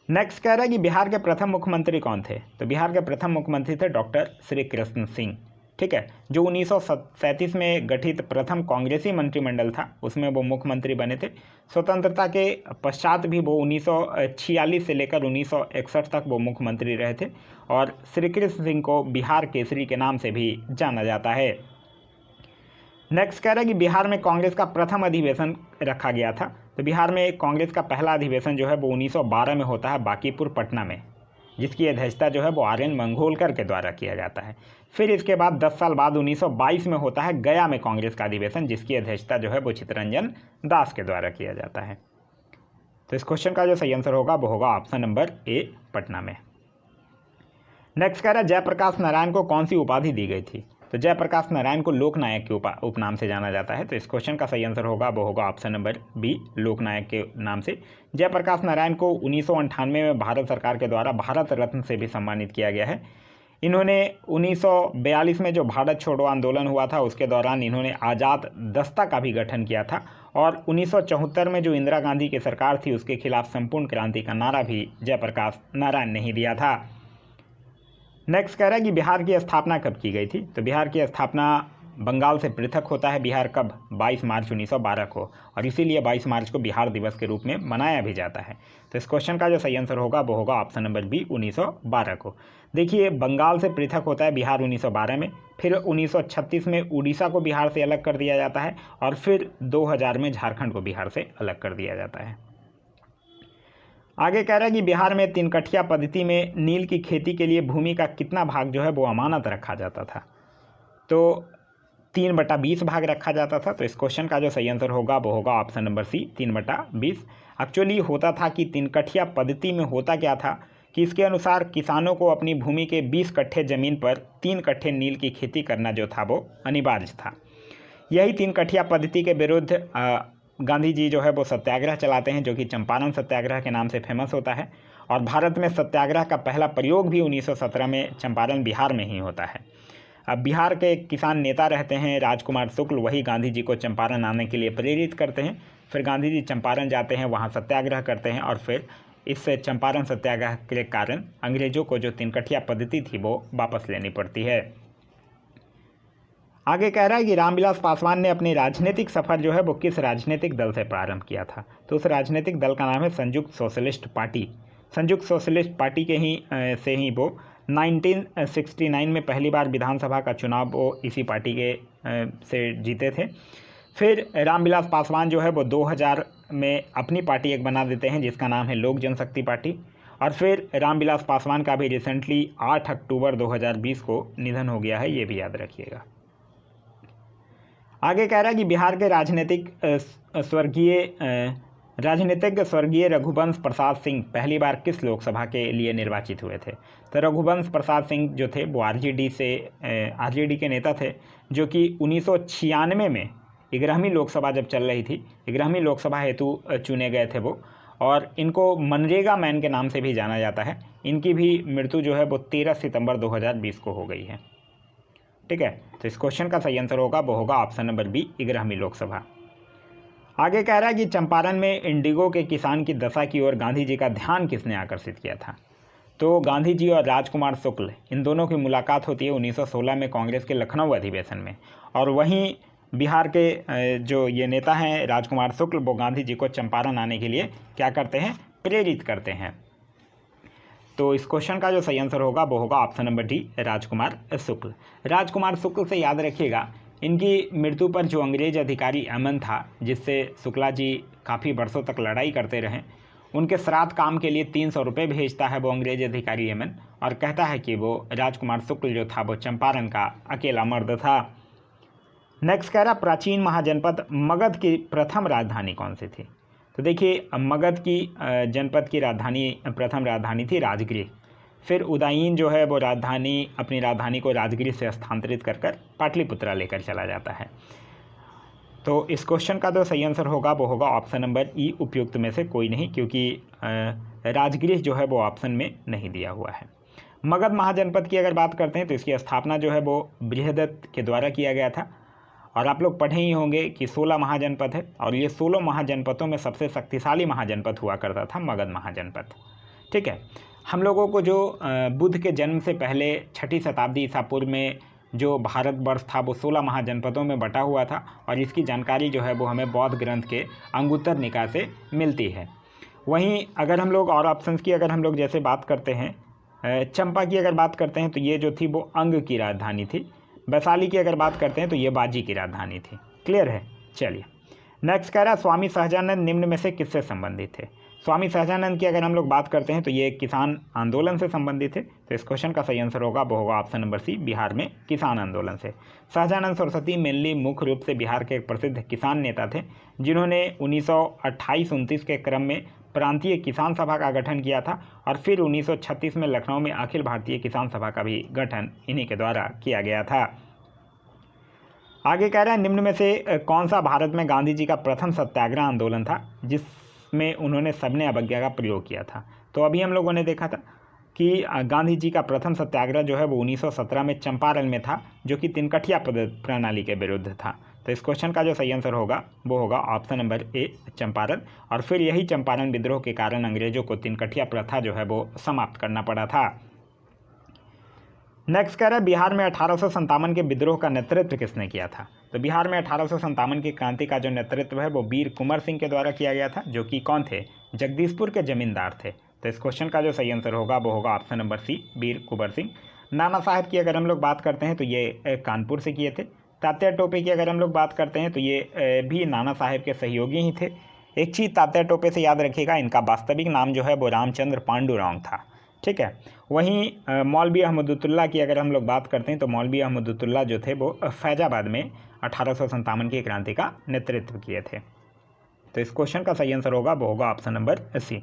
नेक्स्ट कह रहा है कि बिहार के प्रथम मुख्यमंत्री कौन थे? तो बिहार के प्रथम मुख्यमंत्री थे डॉक्टर श्री कृष्ण सिंह। ठीक है, जो 1937 में गठित प्रथम कांग्रेसी मंत्रिमंडल था उसमें वो मुख्यमंत्री बने थे। स्वतंत्रता के पश्चात भी वो 1946 से लेकर 1961 तक वो मुख्यमंत्री रहे थे और श्री कृष्ण सिंह को बिहार केसरी के नाम से भी जाना जाता है। नेक्स्ट कह रहा है कि बिहार में कांग्रेस का प्रथम अधिवेशन रखा गया था। तो बिहार में कांग्रेस का पहला अधिवेशन जो है वो 1912 में होता है बांकीपुर पटना में, जिसकी अध्यक्षता जो है वो आर्यन मंगोलकर के द्वारा किया जाता है। फिर इसके बाद 10 साल बाद 1922 में होता है गया में कांग्रेस का अधिवेशन, जिसकी अध्यक्षता जो है वो चित्तरंजन दास के द्वारा किया जाता है। तो इस क्वेश्चन का जो सही आंसर होगा वो होगा ऑप्शन नंबर ए, पटना में। नेक्स्ट कह रहा है जयप्रकाश नारायण को कौन सी उपाधि दी गई थी? तो जयप्रकाश नारायण को लोकनायक के उपनाम से जाना जाता है। तो इस क्वेश्चन का सही आंसर होगा वो होगा ऑप्शन नंबर बी, लोकनायक के नाम से। जयप्रकाश नारायण को 1998 में भारत सरकार के द्वारा भारत रत्न से भी सम्मानित किया गया है। इन्होंने 1942 में जो भारत छोड़ो आंदोलन हुआ था उसके दौरान इन्होंने आज़ाद दस्ता का भी गठन किया था और 1974 में जो इंदिरा गांधी की सरकार थी उसके खिलाफ संपूर्ण क्रांति का नारा भी जयप्रकाश नारायण ने ही दिया था। नेक्स्ट कह रहा है कि बिहार की स्थापना कब की गई थी। तो बिहार की स्थापना बंगाल से पृथक होता है बिहार कब, 22 मार्च 1912 को, और इसीलिए 22 मार्च को बिहार दिवस के रूप में मनाया भी जाता है। तो इस क्वेश्चन का जो सही आंसर होगा वो होगा ऑप्शन नंबर बी, 1912 को। देखिए, बंगाल से पृथक होता है बिहार 1912 में, फिर 1936 में उड़ीसा को बिहार से अलग कर दिया जाता है, और फिर 2000 में झारखंड को बिहार से अलग कर दिया जाता है। आगे कह रहा है कि बिहार में 3 कठिया पद्धति में नील की खेती के लिए भूमि का कितना भाग जो है वो अमानत रखा जाता था। तो 3/20 भाग रखा जाता था। तो इस क्वेश्चन का जो सही आंसर होगा वो होगा ऑप्शन नंबर सी, 3/20। एक्चुअली होता था कि 3 कठिया पद्धति में होता क्या था कि इसके अनुसार किसानों को अपनी भूमि के 20 कट्ठे ज़मीन पर 3 कट्ठे नील की खेती करना जो था वो अनिवार्य था। यही 3 कठिया पद्धति के विरुद्ध गांधी जी जो है वो सत्याग्रह चलाते हैं, जो कि चंपारण सत्याग्रह के नाम से फेमस होता है। और भारत में सत्याग्रह का पहला प्रयोग भी 1917 में चंपारण बिहार में ही होता है। अब बिहार के किसान नेता रहते हैं राजकुमार शुक्ल, वही गांधी जी को चंपारण आने के लिए प्रेरित करते हैं। फिर गांधी जी चंपारण जाते हैं, वहाँ सत्याग्रह करते हैं, और फिर इस चंपारण सत्याग्रह के कारण अंग्रेजों को जो 3 कठिया पद्धति थी वो वापस लेनी पड़ती है। आगे कह रहा है कि रामविलास पासवान ने अपनी राजनीतिक सफर जो है वो किस राजनीतिक दल से प्रारंभ किया था। तो उस राजनीतिक दल का नाम है संयुक्त सोशलिस्ट पार्टी। संयुक्त सोशलिस्ट पार्टी के ही से ही वो 1969 में पहली बार विधानसभा का चुनाव वो इसी पार्टी के से जीते थे। फिर रामविलास पासवान जो है वो 2000 में अपनी पार्टी एक बना देते हैं जिसका नाम है लोक जनशक्ति पार्टी। और फिर रामविलास पासवान का भी रिसेंटली 8 अक्टूबर 2020 को निधन हो गया है, ये भी याद रखिएगा। आगे कह रहा है कि बिहार के राजनीतिज्ञ स्वर्गीय रघुवंश प्रसाद सिंह पहली बार किस लोकसभा के लिए निर्वाचित हुए थे। तो रघुवंश प्रसाद सिंह जो थे वो आरजेडी के नेता थे, जो कि 1996 में 11वीं लोकसभा जब चल रही थी, 11वीं लोकसभा हेतु चुने गए थे वो, और इनको मनरेगा मैन के नाम से भी जाना जाता है। इनकी भी मृत्यु जो है वो 13 सितंबर 2020 को हो गई है। ठीक है, तो इस क्वेश्चन का सही आंसर होगा वो होगा ऑप्शन नंबर बी, 11वीं लोकसभा। आगे कह रहा है कि चंपारण में इंडिगो के किसान की दशा की ओर गांधी जी का ध्यान किसने आकर्षित किया था। तो गांधी जी और राजकुमार शुक्ल, इन दोनों की मुलाकात होती है 1916 में कांग्रेस के लखनऊ अधिवेशन में, और वहीं बिहार के जो ये नेता हैं राजकुमार शुक्ल, वो गांधी जी को चंपारण आने के लिए क्या करते हैं, प्रेरित करते हैं। तो इस क्वेश्चन का जो सही आंसर होगा वो होगा ऑप्शन नंबर डी, राजकुमार शुक्ल। राजकुमार शुक्ल से याद रखिएगा, इनकी मृत्यु पर जो अंग्रेज अधिकारी अमन था, जिससे शुक्ला जी काफ़ी वर्षों तक लड़ाई करते रहे, उनके श्राद्ध काम के लिए 300 रुपये भेजता है वो अंग्रेज अधिकारी अमन, और कहता है कि वो राजकुमार शुक्ल जो था वो चंपारण का अकेला मर्द था। नेक्स्ट कह रहा, प्राचीन महाजनपद मगध की प्रथम राजधानी कौन सी थी। तो देखिए, मगध की जनपद की प्रथम राजधानी थी राजगृह। फिर उदयीन जो है वो अपनी राजधानी को राजगृह से स्थानांतरित कर पाटलिपुत्रा लेकर चला जाता है। तो इस क्वेश्चन का जो सही आंसर होगा वो होगा ऑप्शन नंबर ई, उपयुक्त में से कोई नहीं, क्योंकि राजगृह जो है वो ऑप्शन में नहीं दिया हुआ है। मगध महाजनपद की अगर बात करते हैं तो इसकी स्थापना जो है वो बृहदत्त के द्वारा किया गया था, और आप लोग पढ़े ही होंगे कि 16 महाजनपद है, और ये 16 महाजनपदों में सबसे शक्तिशाली महाजनपद हुआ करता था मगध महाजनपद। ठीक है, हम लोगों को जो बुद्ध के जन्म से पहले 6ठी शताब्दी ईसा पूर्व में जो भारतवर्ष था वो 16 महाजनपदों में बटा हुआ था, और इसकी जानकारी जो है वो हमें बौद्ध ग्रंथ के अंगुत्तर निकाय से मिलती है। वहीं अगर हम लोग और ऑप्शंस की अगर हम लोग जैसे बात करते हैं, चंपा की अगर बात करते हैं तो ये जो थी वो अंग की राजधानी थी। वैशाली की अगर बात करते हैं तो ये बाजी की राजधानी थी। क्लियर है। चलिए नेक्स्ट कह रहा है, स्वामी सहजानंद निम्न में से किससे संबंधित थे। स्वामी सहजानंद की अगर हम लोग बात करते हैं तो ये किसान आंदोलन से संबंधित थे। तो इस क्वेश्चन का सही आंसर होगा वो होगा ऑप्शन नंबर सी, बिहार में किसान आंदोलन से। सहजानंद सरस्वती मेनली मुख्य रूप से बिहार के एक प्रसिद्ध किसान नेता थे, जिन्होंने 1928-29 के क्रम में प्रांतीय किसान सभा का गठन किया था, और फिर 1936 में लखनऊ में अखिल भारतीय किसान सभा का भी गठन इन्हीं के द्वारा किया गया था। आगे कह रहा है, निम्न में से कौन सा भारत में गांधी जी का प्रथम सत्याग्रह आंदोलन था जिसमें उन्होंने सबने अवज्ञा का प्रयोग किया था। तो अभी हम लोगों ने देखा था कि गांधी जी का प्रथम सत्याग्रह जो है वो 1917 में चंपारण में था, जो कि 3 कठिया प्रणाली के विरुद्ध था। तो इस क्वेश्चन का जो सही आंसर होगा वो होगा ऑप्शन नंबर ए, चंपारण। और फिर यही चंपारण विद्रोह के कारण अंग्रेजों को 3 कठिया प्रथा जो है वो समाप्त करना पड़ा था। नेक्स्ट कह रहा है बिहार में 1857 के विद्रोह का नेतृत्व किसने किया था। तो बिहार में 1857 की क्रांति का जो नेतृत्व है वो वीर कुंवर सिंह के द्वारा किया गया था, जो कि कौन थे, जगदीशपुर के जमींदार थे। तो इस क्वेश्चन का जो सही आंसर होगा वो होगा ऑप्शन नंबर सी, वीर कुंवर सिंह। नाना साहब की अगर हम लोग बात करते हैं तो ये कानपुर से किए थे। तात्या टोपे की अगर हम लोग बात करते हैं तो ये भी नाना साहब के सहयोगी ही थे। एक चीज़ तात्या टोपे से याद रखिएगा, इनका वास्तविक नाम जो है वो रामचंद्र पांडुरंग था। ठीक है। वहीं मौलवी अहमदुल्लाह की अगर हम लोग बात करते हैं तो मौलवी अहमदुल्लाह जो थे वो फैजाबाद में 1857 की क्रांति का नेतृत्व किए थे। तो इस क्वेश्चन का सही आंसर होगा वो होगा ऑप्शन नंबर सी।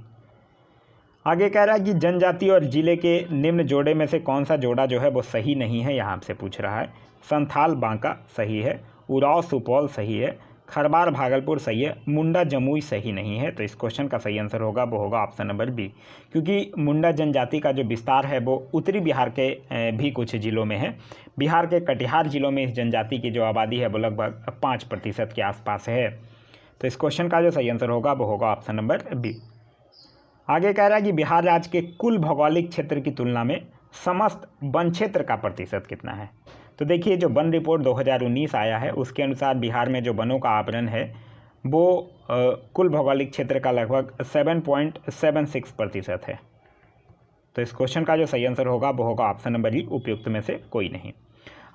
आगे कह रहा है कि जनजाति और जिले के निम्न जोड़े में से कौन सा जोड़ा जो है वो सही नहीं है, यहाँ आपसे पूछ रहा है। संथाल बांका सही है, उराव सुपौल सही है, खरबार भागलपुर सही है, मुंडा जमुई सही नहीं है। तो इस क्वेश्चन का सही आंसर होगा वो होगा ऑप्शन नंबर बी, क्योंकि मुंडा जनजाति का जो विस्तार है वो उत्तरी बिहार के भी कुछ जिलों में है। बिहार के कटिहार जिलों में इस जनजाति की जो आबादी है वो लगभग 5% के आसपास है। तो इस क्वेश्चन का जो सही आंसर होगा वो होगा ऑप्शन नंबर बी। आगे कह रहा है कि बिहार राज्य के कुल भौगोलिक क्षेत्र की तुलना में समस्त वन क्षेत्र का प्रतिशत कितना है। तो देखिए जो वन रिपोर्ट 2019 आया है उसके अनुसार बिहार में जो वनों का आवरण है वो कुल भौगोलिक क्षेत्र का लगभग 7.76% है। तो इस क्वेश्चन का जो सही आंसर होगा वो होगा ऑप्शन नंबर ई, उपयुक्त में से कोई नहीं।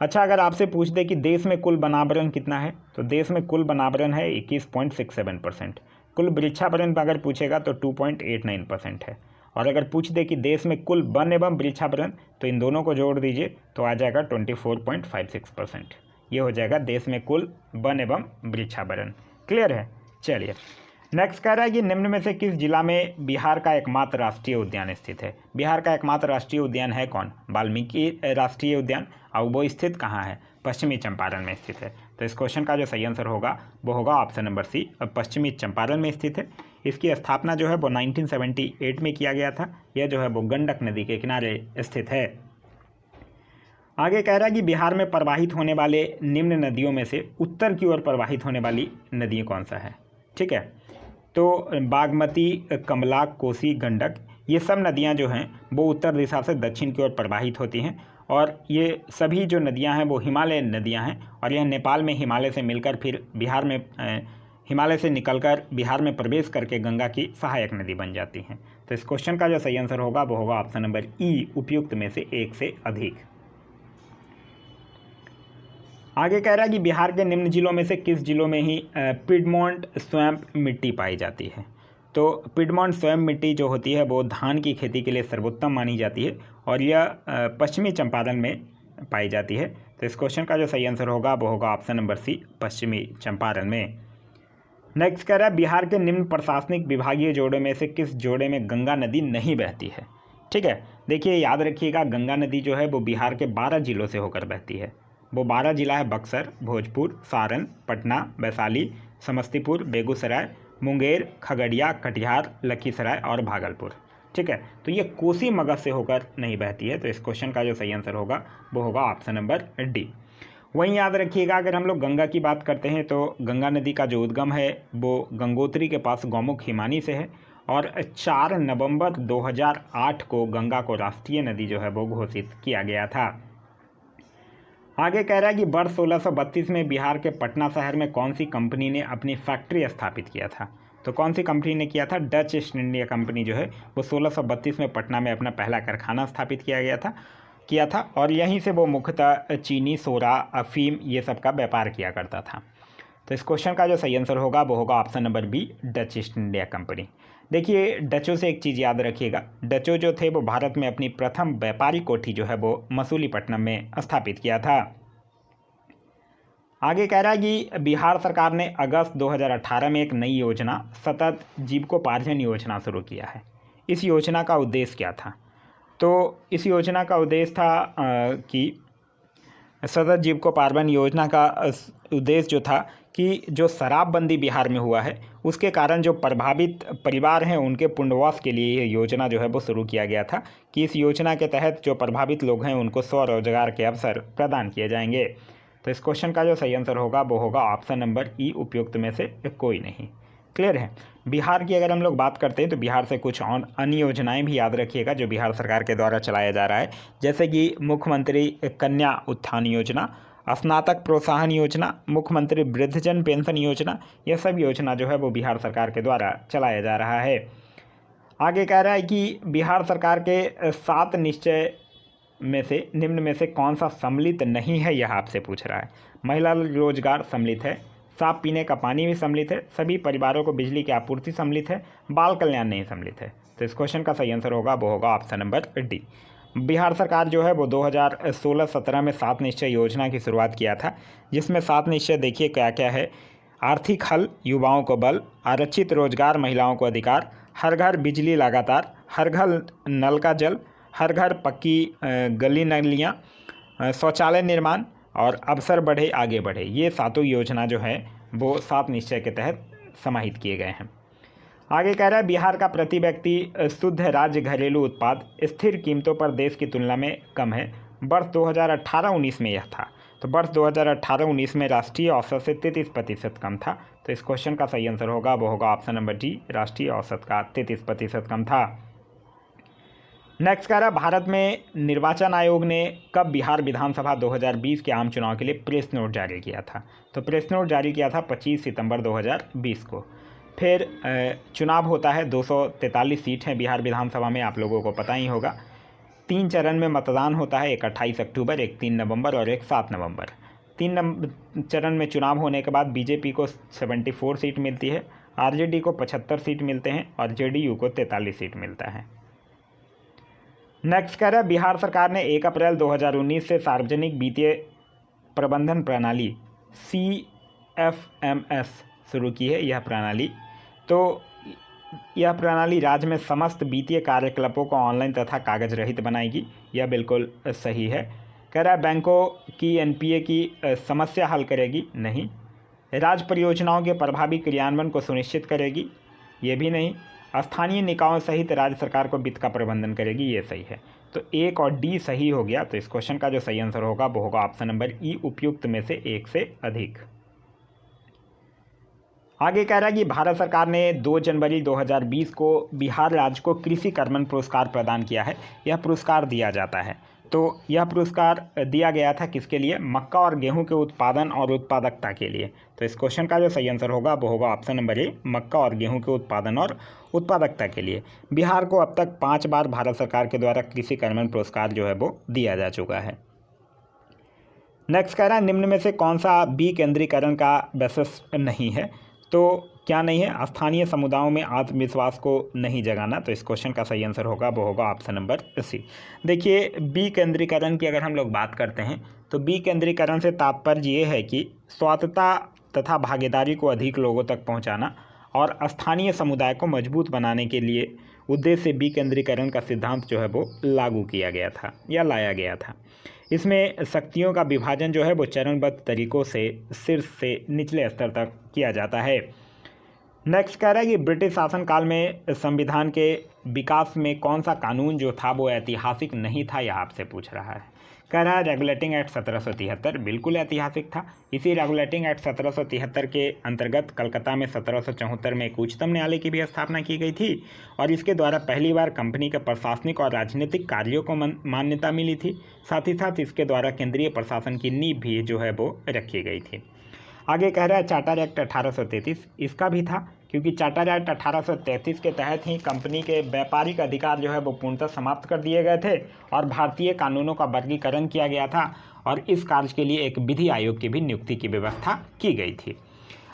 अच्छा, अगर आपसे पूछ दे कि देश में कुल वनावरण कितना है, तो देश में कुल वनावरण है 21.67%। कुल वृक्षावरण अगर पूछेगा तो 2.89% है। और अगर पूछ दे कि देश में कुल वन एवं वृक्षावरण, तो इन दोनों को जोड़ दीजिए तो आ जाएगा 24.56%। ये हो जाएगा देश में कुल वन एवं वृक्षावरण। क्लियर है। चलिए नेक्स्ट कह रहा है कि निम्न में से किस जिला में बिहार का एकमात्र राष्ट्रीय उद्यान स्थित है। बिहार का एकमात्र राष्ट्रीय उद्यान है कौन, वाल्मीकि राष्ट्रीय उद्यान। और वो स्थित कहाँ है, पश्चिमी चंपारण में स्थित है। तो इस क्वेश्चन का जो सही आंसर होगा वो होगा ऑप्शन नंबर सी, पश्चिमी चंपारण में स्थित है। इसकी स्थापना जो है वो 1978 में किया गया था। यह जो है वो गंडक नदी के किनारे स्थित है। आगे कह रहा है कि बिहार में प्रवाहित होने वाले निम्न नदियों में से उत्तर की ओर प्रवाहित होने वाली नदी कौन सा है। ठीक है, तो बागमती, कमला, कोसी, गंडक, ये सब नदियां जो हैं वो उत्तर दिशा से दक्षिण की ओर प्रवाहित होती हैं। और ये सभी जो नदियां हैं वो हिमालय नदियां हैं। और यह नेपाल में हिमालय से मिलकर फिर बिहार में हिमालय से निकलकर बिहार में प्रवेश करके गंगा की सहायक नदी बन जाती हैं। तो इस क्वेश्चन का जो सही आंसर होगा वो होगा ऑप्शन नंबर ई, उपयुक्त में से एक से अधिक। आगे कह रहा है कि बिहार के निम्न जिलों में से किस जिलों में ही पिडमोंट स्वयं मिट्टी पाई जाती है। तो पिडमोंट स्वयं मिट्टी जो होती है वो धान की खेती के लिए सर्वोत्तम मानी जाती है और यह पश्चिमी चंपारण में पाई जाती है। तो इस क्वेश्चन का जो सही आंसर होगा वो होगा ऑप्शन नंबर सी, पश्चिमी चंपारण में। नेक्स्ट कह रहा है बिहार के निम्न प्रशासनिक विभागीय जोड़े में से किस जोड़े में गंगा नदी नहीं बहती है। ठीक है, देखिए याद रखिएगा गंगा नदी जो है वो बिहार के 12 जिलों से होकर बहती है। वो 12 जिला है बक्सर, भोजपुर, सारण, पटना, वैशाली, समस्तीपुर, बेगूसराय, मुंगेर, खगड़िया, कटिहार, लखीसराय और भागलपुर। ठीक है, तो ये कोसी मगध से होकर नहीं बहती है। तो इस क्वेश्चन का जो सही आंसर होगा वो होगा ऑप्शन नंबर डी। वहीं याद रखिएगा अगर हम लोग गंगा की बात करते हैं तो गंगा नदी का जो उद्गम है वो गंगोत्री के पास गौमुख हिमानी से है। और 4 नवंबर 2008 को गंगा को राष्ट्रीय नदी जो है वो घोषित किया गया था। आगे कह रहा है कि वर्ष 1632 में बिहार के पटना शहर में कौन सी कंपनी ने अपनी फैक्ट्री स्थापित किया था। तो कौन सी कंपनी ने किया था, डच ईस्ट इंडिया कंपनी जो है वो 1632 में पटना में अपना पहला कारखाना स्थापित किया था और यहीं से वो मुख्यतः चीनी, सोरा, अफीम ये सब का व्यापार किया करता था। तो इस क्वेश्चन का जो सही आंसर होगा वो होगा option number B, Dutch East India Company. देखिए डचों से एक चीज़ याद रखिएगा, डचों जो थे वो भारत में अपनी प्रथम व्यापारी कोठी जो है वो मसूलीपट्टनम में स्थापित किया था। आगे कह रहा है कि बिहार सरकार ने अगस्त 2018 में एक नई योजना सतत जीविकोपार्जन योजना शुरू किया है। इस योजना का उद्देश्य क्या था। तो इस योजना का उद्देश्य था कि सतत जीविकोपार्जन योजना का उद्देश्य जो था कि जो शराबबंदी बिहार में हुआ है उसके कारण जो प्रभावित परिवार हैं उनके पुनर्वास के लिए ये योजना जो है वो शुरू किया गया था कि इस योजना के तहत जो प्रभावित लोग हैं उनको स्वरोजगार के अवसर प्रदान किए जाएंगे। तो इस क्वेश्चन का जो सही आंसर होगा वो होगा ऑप्शन नंबर ई, उपयुक्त में से कोई नहीं। क्लियर है। बिहार की अगर हम लोग बात करते हैं तो बिहार से कुछ और अन्य योजनाएं भी याद रखिएगा जो बिहार सरकार के द्वारा चलाया जा रहा है, जैसे कि मुख्यमंत्री कन्या उत्थान योजना, स्नातक प्रोत्साहन योजना, मुख्यमंत्री वृद्धजन पेंशन योजना। यह सब योजना जो है वो बिहार सरकार के द्वारा चलाया जा रहा है। आगे कह रहा है कि बिहार सरकार के 7 निश्चय में से निम्न में से कौन सा सम्मिलित नहीं है, यह आपसे पूछ रहा है। महिला रोजगार सम्मिलित है, साफ पीने का पानी भी सम्मिलित है, सभी परिवारों को बिजली की आपूर्ति सम्मिलित है, बाल कल्याण नहीं सम्मिलित है। तो इस क्वेश्चन का सही आंसर होगा वो होगा ऑप्शन नंबर डी। बिहार सरकार जो है वो 2016-17 में 7 निश्चय योजना की शुरुआत किया था, जिसमें 7 निश्चय देखिए क्या क्या है। आर्थिक हल, युवाओं को बल, आरक्षित रोजगार, महिलाओं को अधिकार, हर घर बिजली लगातार, हर घर नल का जल, हर घर पक्की गली नालियाँ, शौचालय निर्माण और अवसर बढ़े आगे बढ़े। ये 7 योजना जो है वो 7 निश्चय के तहत समाहित किए गए हैं। आगे कह रहा है बिहार का प्रति व्यक्ति शुद्ध राज्य घरेलू उत्पाद स्थिर कीमतों पर देश की तुलना में कम है। वर्ष 2018-19 में यह था। तो वर्ष 2018-19 में राष्ट्रीय औसत से 33% कम था। तो इस क्वेश्चन का सही आंसर होगा वो होगा ऑप्शन नंबर डी, राष्ट्रीय औसत का 33% कम था। नेक्स्ट कह रहा है भारत में निर्वाचन आयोग ने कब बिहार विधानसभा 2020 के आम चुनाव के लिए प्रेस नोट जारी किया था। तो प्रेस नोट जारी किया था 25 सितंबर 2020 को। फिर चुनाव होता है, 243 सीट हैं बिहार विधानसभा में, आप लोगों को पता ही होगा। 3 चरण में मतदान होता है, एक 28 अक्टूबर, एक 3 नवंबर और एक 7 नवंबर। 3 चरण में चुनाव होने के बाद बीजेपी को 74 सीट मिलती है, आरजेडी को 75 सीट मिलते हैं और जेडीयू को 43 सीट मिलता है। नेक्स्ट कह रहा है बिहार सरकार ने 1 अप्रैल 2019 से सार्वजनिक वित्तीय प्रबंधन प्रणाली CFMS शुरू की है। यह प्रणाली राज्य में समस्त वित्तीय कार्यकलापों को ऑनलाइन तथा कागज रहित बनाएगी। यह बिल्कुल सही है। कह रहा है बैंकों की NPA की समस्या हल करेगी, नहीं। राज्य परियोजनाओं के प्रभावी क्रियान्वयन को सुनिश्चित करेगी, ये भी नहीं। स्थानीय निकायों सहित राज्य सरकार को वित्त का प्रबंधन करेगी, ये सही है। तो 1 और D सही हो गया। तो इस क्वेश्चन का जो सही आंसर होगा वो होगा ऑप्शन नंबर E, उपयुक्त में से 1 से अधिक। आगे कह रहा है कि भारत सरकार ने 2 जनवरी 2020 को बिहार राज्य को कृषि कर्मण पुरस्कार प्रदान किया है। यह पुरस्कार दिया जाता है, तो यह पुरस्कार दिया गया था किसके लिए? मक्का और गेहूं के उत्पादन और उत्पादकता के लिए। तो इस क्वेश्चन का जो सही आंसर होगा वो होगा ऑप्शन नंबर ए, मक्का और गेहूं के उत्पादन और उत्पादकता के लिए। बिहार को अब तक 5 बार भारत सरकार के द्वारा कृषि कर्मण पुरस्कार जो है वो दिया जा चुका है। नेक्स्ट कह रहा है निम्न में से कौन सा विकेंद्रीकरण का बेसिस नहीं है। तो क्या नहीं है? स्थानीय समुदायों में आत्मविश्वास को नहीं जगाना। तो इस क्वेश्चन का सही आंसर होगा वो होगा ऑप्शन नंबर सी। देखिए विकेंद्रीकरण की अगर हम लोग बात करते हैं तो विकेंद्रीकरण से तात्पर्य ये है कि स्वायत्तता तथा भागीदारी को अधिक लोगों तक पहुंचाना और स्थानीय समुदाय को मजबूत बनाने के लिए उद्देश्य से विकेंद्रीकरण का सिद्धांत जो है वो लागू किया गया था या लाया गया था। इसमें शक्तियों का विभाजन जो है वो चरणबद्ध तरीकों से शीर्ष से निचले स्तर तक किया जाता है। नेक्स्ट कह रहा है कि ब्रिटिश शासनकाल में संविधान के विकास में कौन सा कानून जो था वो ऐतिहासिक नहीं था, यह आपसे पूछ रहा है। कह रहा है रेगुलेटिंग एक्ट 1773 बिल्कुल ऐतिहासिक था। इसी रेगुलेटिंग एक्ट 1773 के अंतर्गत कलकत्ता में 1774 में एक उच्चतम न्यायालय की भी स्थापना की गई थी और इसके द्वारा पहली बार कंपनी के प्रशासनिक और राजनीतिक कार्यों को मान्यता मिली थी। साथ ही साथ इसके द्वारा केंद्रीय प्रशासन की नींव भी जो है वो रखी गई थी। आगे कह रहा है चार्टर एक्ट 1833 इसका भी था, क्योंकि चार्टर एक्ट 1833 के तहत ही कंपनी के व्यापारिक अधिकार जो है वो पूर्णतः समाप्त कर दिए गए थे और भारतीय कानूनों का वर्गीकरण किया गया था और इस कार्य के लिए एक विधि आयोग की भी नियुक्ति की व्यवस्था की गई थी।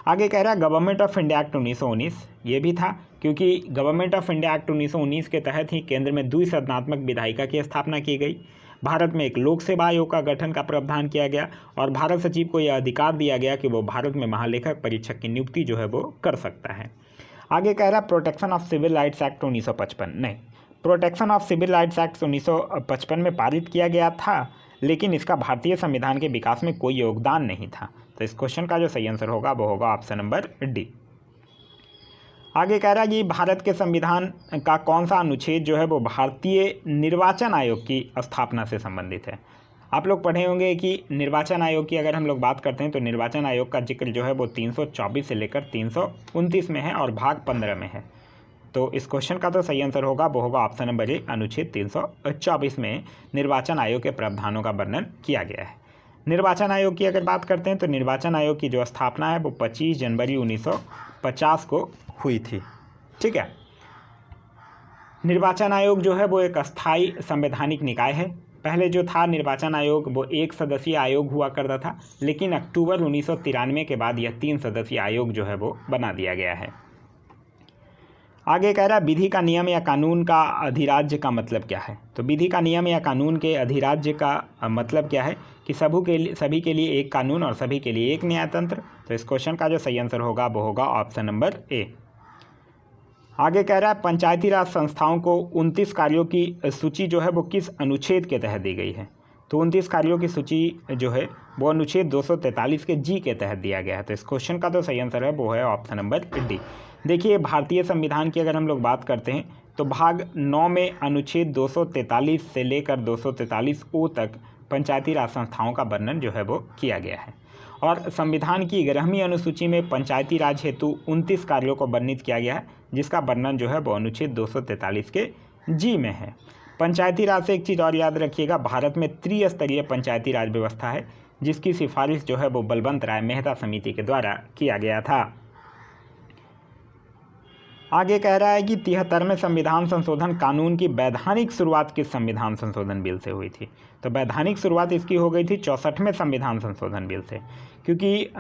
आगे कह रहा है गवर्नमेंट ऑफ इंडिया एक्ट 1919 ये भी था, क्योंकि गवर्नमेंट ऑफ इंडिया एक्ट 1919 के तहत ही केंद्र में द्विसदनात्मक विधायिका की स्थापना की गई। भारत में एक लोक सेवा आयोग का गठन का प्रावधान किया गया और भारत सचिव को यह अधिकार दिया गया कि वो भारत में महालेखक परीक्षक की नियुक्ति जो है वो कर सकता है। आगे कह रहा protection of civil rights act 1955 नहीं, protection of civil rights act 1955 में पारित किया गया था, लेकिन इसका भारतीय संविधान के विकास में कोई योगदान नहीं था। तो इस क्वेश्चन का जो सही आंसर होगा वो होगा ऑप्शन नंबर डी। आगे कह रहा है कि भारत के संविधान का कौन सा अनुच्छेद जो है वो भारतीय निर्वाचन आयोग की स्थापना से संबंधित है। आप लोग पढ़े होंगे कि निर्वाचन आयोग की अगर हम लोग बात करते हैं तो निर्वाचन आयोग का जिक्र जो है वो 324 से लेकर 329 में है और भाग 15 में है। तो इस क्वेश्चन का तो सही आंसर होगा वो होगा ऑप्शन नंबर ए, अनुच्छेद 324 में निर्वाचन आयोग के प्रावधानों का वर्णन किया गया है। निर्वाचन आयोग की अगर बात करते हैं तो निर्वाचन आयोग की जो स्थापना है वो 25 जनवरी 1950 को हुई थी। ठीक है, निर्वाचन आयोग जो है वो एक अस्थायी संवैधानिक निकाय है। पहले जो था निर्वाचन आयोग वो 1 सदस्यीय आयोग हुआ करता था, लेकिन अक्टूबर 1993 के बाद यह 3 सदस्यीय आयोग जो है वो बना दिया गया है। आगे कह रहा है विधि का नियम या कानून का अधिराज्य का मतलब क्या है। तो विधि का नियम या कानून के अधिराज्य का मतलब क्या है कि सभी के लिए एक कानून और सभी के लिए एक न्यायतंत्र। तो इस क्वेश्चन का जो सही आंसर होगा वो होगा ऑप्शन नंबर ए। आगे कह रहा है पंचायती राज संस्थाओं को 29 कार्यों की सूची जो है वो किस अनुच्छेद के तहत दी गई है। तो 29 कार्यों की सूची जो है वो अनुच्छेद 243 के जी के तहत दिया गया है। तो इस क्वेश्चन का तो सही आंसर है वो है ऑप्शन नंबर डी। देखिए, भारतीय संविधान की अगर हम लोग बात करते हैं तो भाग 9 में अनुच्छेद 243 से लेकर 243 ओ तक पंचायती राज संस्थाओं का वर्णन जो है वो किया गया है और संविधान की 11वीं अनुसूची में पंचायती राज हेतु 29 कार्यों को वर्णित किया गया है, जिसका वर्णन जो है वो अनुच्छेद 243 के जी में है। पंचायती राज से एक चीज़ और याद रखिएगा, भारत में त्रिस्तरीय पंचायती राज व्यवस्था है, जिसकी सिफारिश जो है वो बलवंत राय मेहता समिति के द्वारा किया गया था। आगे कह रहा है कि 73वें संविधान संशोधन कानून की वैधानिक शुरुआत किस संविधान संशोधन बिल से हुई थी। तो वैधानिक शुरुआत इसकी हो गई थी 64वें संविधान संशोधन बिल से, क्योंकि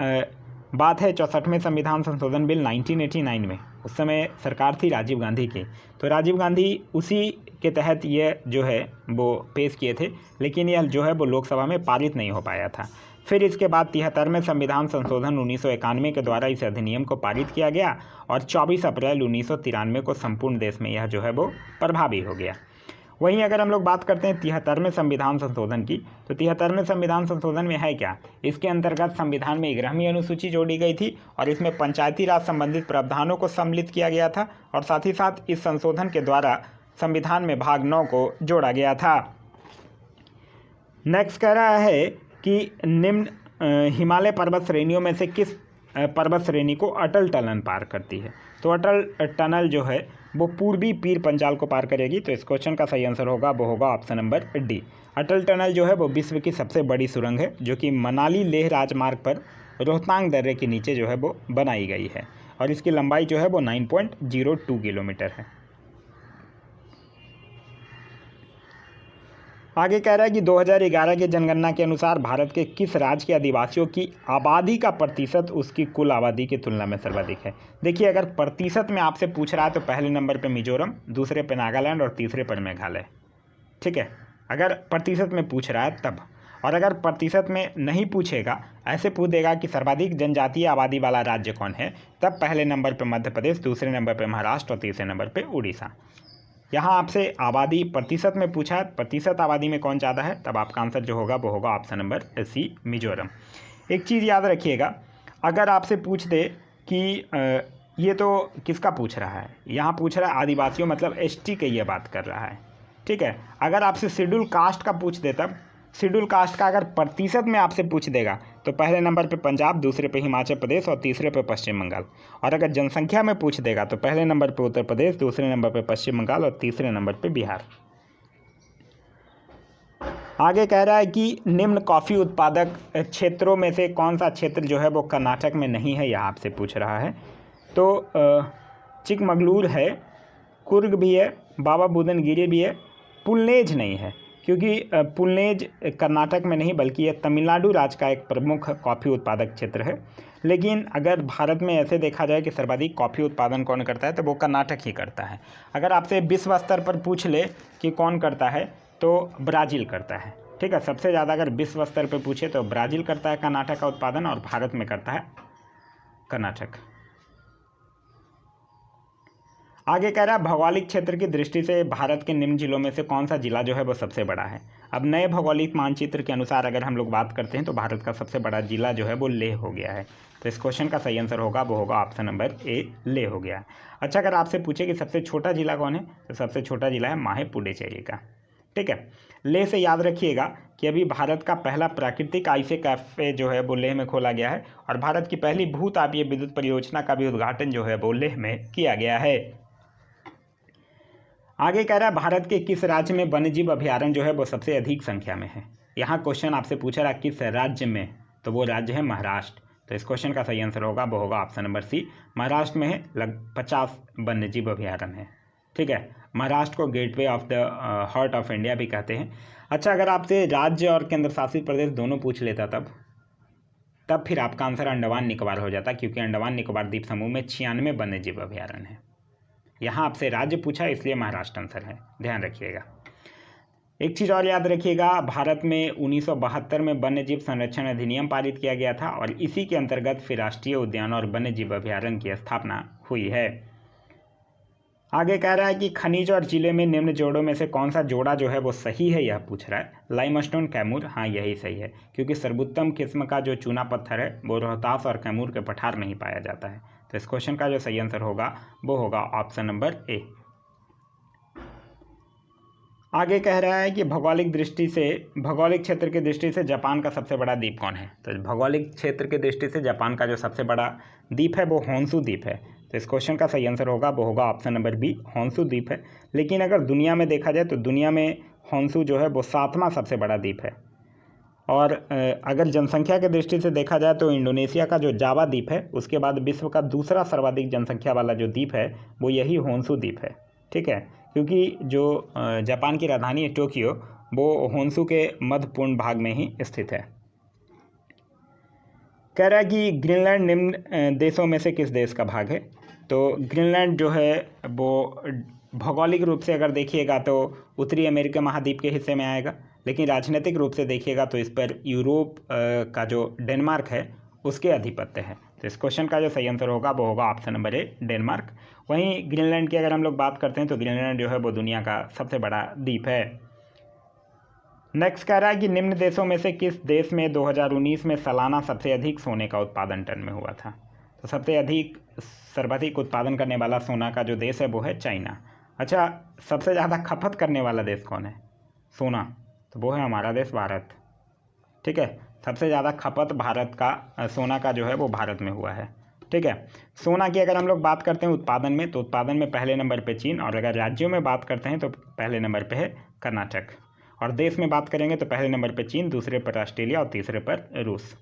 बात है 64वें संविधान संशोधन बिल 1989 में, उस समय सरकार थी राजीव गांधी की। तो राजीव गांधी उसी के तहत ये जो है वो पेश किए थे, लेकिन यह जो है वो लोकसभा में पारित नहीं हो पाया था। फिर इसके बाद 73वें संविधान संशोधन 1991 के द्वारा इस अधिनियम को पारित किया गया और 24 अप्रैल 1993 को संपूर्ण देश में यह जो है वो प्रभावी हो गया। वहीं अगर हम लोग बात करते हैं 73वें संविधान संशोधन की, तो 73वें संविधान संशोधन में है क्या, इसके अंतर्गत संविधान में 11वीं अनुसूची जोड़ी गई थी और इसमें पंचायती राज संबंधित प्रावधानों को सम्मिलित किया गया था और साथ ही साथ इस संशोधन के द्वारा संविधान में भाग 9 को जोड़ा गया था। नेक्स्ट कह रहा है कि निम्न हिमालय पर्वत श्रेणियों में से किस पर्वत श्रेणी को अटल टनल पार करती है। तो अटल टनल जो है वो पूर्वी पीर पंजाल को पार करेगी। तो इस क्वेश्चन का सही आंसर होगा वो होगा ऑप्शन नंबर डी। अटल टनल जो है वो विश्व की सबसे बड़ी सुरंग है, जो कि मनाली लेह राजमार्ग पर रोहतांग दर्रे के नीचे जो है वो बनाई गई है और इसकी लंबाई जो है वो 9.02 किलोमीटर है। आगे कह रहा है कि 2011 की जनगणना के अनुसार भारत के किस राज्य के आदिवासियों की आबादी का प्रतिशत उसकी कुल आबादी की तुलना में सर्वाधिक है। देखिए, अगर प्रतिशत में आपसे पूछ रहा है तो पहले नंबर पे मिजोरम, दूसरे पे नागालैंड और तीसरे पर मेघालय। ठीक है, अगर प्रतिशत में पूछ रहा है तब, और अगर प्रतिशत में नहीं पूछेगा, ऐसे पूछ देगा कि सर्वाधिक जनजातीय आबादी वाला राज्य कौन है, तब पहले नंबर पर मध्य प्रदेश, दूसरे नंबर पर महाराष्ट्र और तीसरे नंबर पर उड़ीसा। यहाँ आपसे आबादी प्रतिशत में पूछा है, प्रतिशत आबादी में कौन ज़्यादा है, तब आपका आंसर जो होगा वो होगा ऑप्शन नंबर सी, मिजोरम। एक चीज़ याद रखिएगा, अगर आपसे पूछ दे कि ये तो किसका पूछ रहा है, यहाँ पूछ रहा है आदिवासियों, मतलब एसटी की ये बात कर रहा है। ठीक है, अगर आपसे शेड्यूल कास्ट का पूछ दे, तब शेड्यूल कास्ट का अगर प्रतिशत में आपसे पूछ देगा तो पहले नंबर पे पंजाब, दूसरे पे हिमाचल प्रदेश और तीसरे पे पश्चिम बंगाल। और अगर जनसंख्या में पूछ देगा तो पहले नंबर पे उत्तर प्रदेश, दूसरे नंबर पे पश्चिम बंगाल और तीसरे नंबर पे बिहार। आगे कह रहा है कि निम्न कॉफ़ी उत्पादक क्षेत्रों में से कौन सा क्षेत्र जो है वो कर्नाटक में नहीं है, यह आपसे पूछ रहा है। तो चिकमगलूर है, कुर्ग भी है, बाबा बुदनगिरी भी है, पुलनेज नहीं है, क्योंकि पुलनेज कर्नाटक में नहीं बल्कि यह तमिलनाडु राज्य का एक प्रमुख कॉफ़ी उत्पादक क्षेत्र है। लेकिन अगर भारत में ऐसे देखा जाए कि सर्वाधिक कॉफ़ी उत्पादन कौन करता है, तो वो कर्नाटक ही करता है। अगर आपसे विश्व स्तर पर पूछ ले कि कौन करता है, तो ब्राज़ील करता है। ठीक है, सबसे ज़्यादा अगर विश्व स्तर पर पूछे तो ब्राज़ील करता है कर्नाटक का उत्पादन, और भारत में करता है कर्नाटक। आगे कह रहा है भौगोलिक क्षेत्र की दृष्टि से भारत के निम्न जिलों में से कौन सा जिला जो है वो सबसे बड़ा है। अब नए भौगोलिक मानचित्र के अनुसार अगर हम लोग बात करते हैं तो भारत का सबसे बड़ा जिला जो है वो लेह हो गया है। तो इस क्वेश्चन का सही आंसर होगा वो होगा ऑप्शन नंबर ए, लेह हो गया है। अच्छा, अगर आपसे पूछे कि सबसे छोटा जिला कौन है, तो सबसे छोटा जिला है माहे पुडुचेरी का। ठीक है। लेह से याद रखिएगा कि अभी भारत का पहला प्राकृतिक आइसे कैफे जो है वो लेह में खोला गया है और भारत की पहली भूतापीय विद्युत परियोजना का भी उद्घाटन जो है वो लेह में किया गया है। आगे कह रहा है भारत के किस राज्य में वन्यजीव अभयारण्य जो है वो सबसे अधिक संख्या में है। यहाँ क्वेश्चन आपसे पूछा रहा किस राज्य में, तो वो राज्य है महाराष्ट्र। तो इस क्वेश्चन का सही आंसर होगा वो होगा ऑप्शन नंबर सी, महाराष्ट्र में है लगभग 50 वन्यजीव अभयारण्य है। ठीक है, महाराष्ट्र को gateway of the heart of India भी कहते हैं। अच्छा, अगर आपसे राज्य और केंद्र शासित प्रदेश दोनों पूछ लेता तब फिर आपका आंसर अंडमान निकोबार हो जाता, क्योंकि अंडमान निकोबार द्वीप समूह में 96 वन्यजीव अभयारण्य है। यहाँ आपसे राज्य पूछा इसलिए महाराष्ट्र आंसर है, ध्यान रखिएगा। एक चीज़ और याद रखिएगा, भारत में 1972 में वन्यजीव संरक्षण अधिनियम पारित किया गया था और इसी के अंतर्गत फिर राष्ट्रीय उद्यान और वन्यजीव अभयारण्य की स्थापना हुई है। आगे कह रहा है कि खनिज और जिले में निम्न जोड़ों में से कौन सा जोड़ा जो है वो सही है, यह पूछ रहा है। लाइमस्टोन कैमूर, हाँ यही सही है, क्योंकि सर्वोत्तम किस्म का जो चूना पत्थर है वो रोहतास और कैमूर के पठार में ही पाया जाता है। तो इस क्वेश्चन का जो सही आंसर होगा वो होगा ऑप्शन नंबर ए। आगे कह रहा है कि भौगोलिक क्षेत्र की दृष्टि से जापान का सबसे बड़ा द्वीप कौन है। तो भौगोलिक क्षेत्र की दृष्टि से जापान का जो सबसे बड़ा द्वीप है वो होन्शु द्वीप है। तो इस क्वेश्चन का सही आंसर होगा वो होगा ऑप्शन नंबर बी, होन्शु द्वीप है। लेकिन अगर दुनिया में देखा जाए तो दुनिया में होन्शु जो है वो 7वां सबसे बड़ा द्वीप है। और अगर जनसंख्या की दृष्टि से देखा जाए तो इंडोनेशिया का जो जावा द्वीप है उसके बाद विश्व का दूसरा सर्वाधिक जनसंख्या वाला जो द्वीप है वो यही होन्शु द्वीप है। ठीक है, क्योंकि जो जापान की राजधानी है टोक्यो वो होन्शु के मध्य पूर्ण भाग में ही स्थित है। कह रहा है कि ग्रीनलैंड निम्न देशों में से किस देश का भाग है। तो ग्रीनलैंड जो है वो भौगोलिक रूप से अगर देखिएगा तो उत्तरी अमेरिका महाद्वीप के हिस्से में आएगा, लेकिन राजनीतिक रूप से देखिएगा तो इस पर यूरोप का जो डेनमार्क है उसके आधिपत्य है। तो इस क्वेश्चन का जो सही आंसर होगा वो होगा ऑप्शन नंबर ए, डेनमार्क। वहीं ग्रीनलैंड की अगर हम लोग बात करते हैं तो ग्रीनलैंड जो है वो दुनिया का सबसे बड़ा द्वीप है। नेक्स्ट कह रहा है कि निम्न देशों में से किस देश में 2019 में सालाना सबसे अधिक सोने का उत्पादन टन में हुआ था। तो सर्वाधिक उत्पादन करने वाला सोना का जो देश है वो है चाइना। अच्छा, सबसे ज़्यादा खपत करने वाला देश कौन है सोना, तो वो है हमारा देश भारत। ठीक है, सबसे ज़्यादा खपत भारत का सोना का जो है वो भारत में हुआ है। ठीक है, सोना की अगर हम लोग बात करते हैं उत्पादन में तो उत्पादन में पहले नंबर पे चीन, और अगर राज्यों में बात करते हैं तो पहले नंबर पे है कर्नाटक, और देश में बात करेंगे तो पहले नंबर पे चीन, दूसरे पर ऑस्ट्रेलिया और तीसरे पर रूस।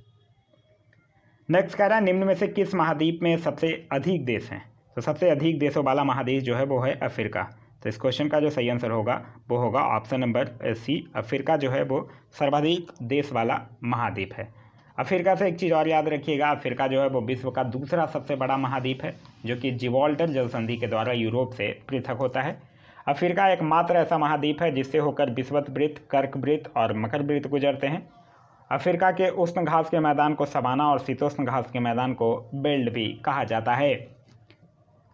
नेक्स्ट कह रहा है निम्न में से किस महाद्वीप में सबसे अधिक देश हैं। तो सबसे अधिक देशों वाला महाद्वीप जो है वो है अफ्रीका। तो इस क्वेश्चन का जो सही आंसर होगा वो होगा ऑप्शन नंबर सी, अफ्रीका जो है वो सर्वाधिक देश वाला महाद्वीप है। अफ्रीका से एक चीज़ और याद रखिएगा, अफ्रीका जो है वो विश्व का दूसरा सबसे बड़ा महाद्वीप है, जो कि जिब्राल्टर जल संधि के द्वारा यूरोप से पृथक होता है। अफ्रीका एकमात्र ऐसा महाद्वीप है जिससे होकर विषुवत, कर्कवृत्त और मकरवृत्त गुजरते हैं। अफ्रीका के उष्ण घास के मैदान को सवाना और शीतोष्ण घास के मैदान को बेल्ट भी कहा जाता है।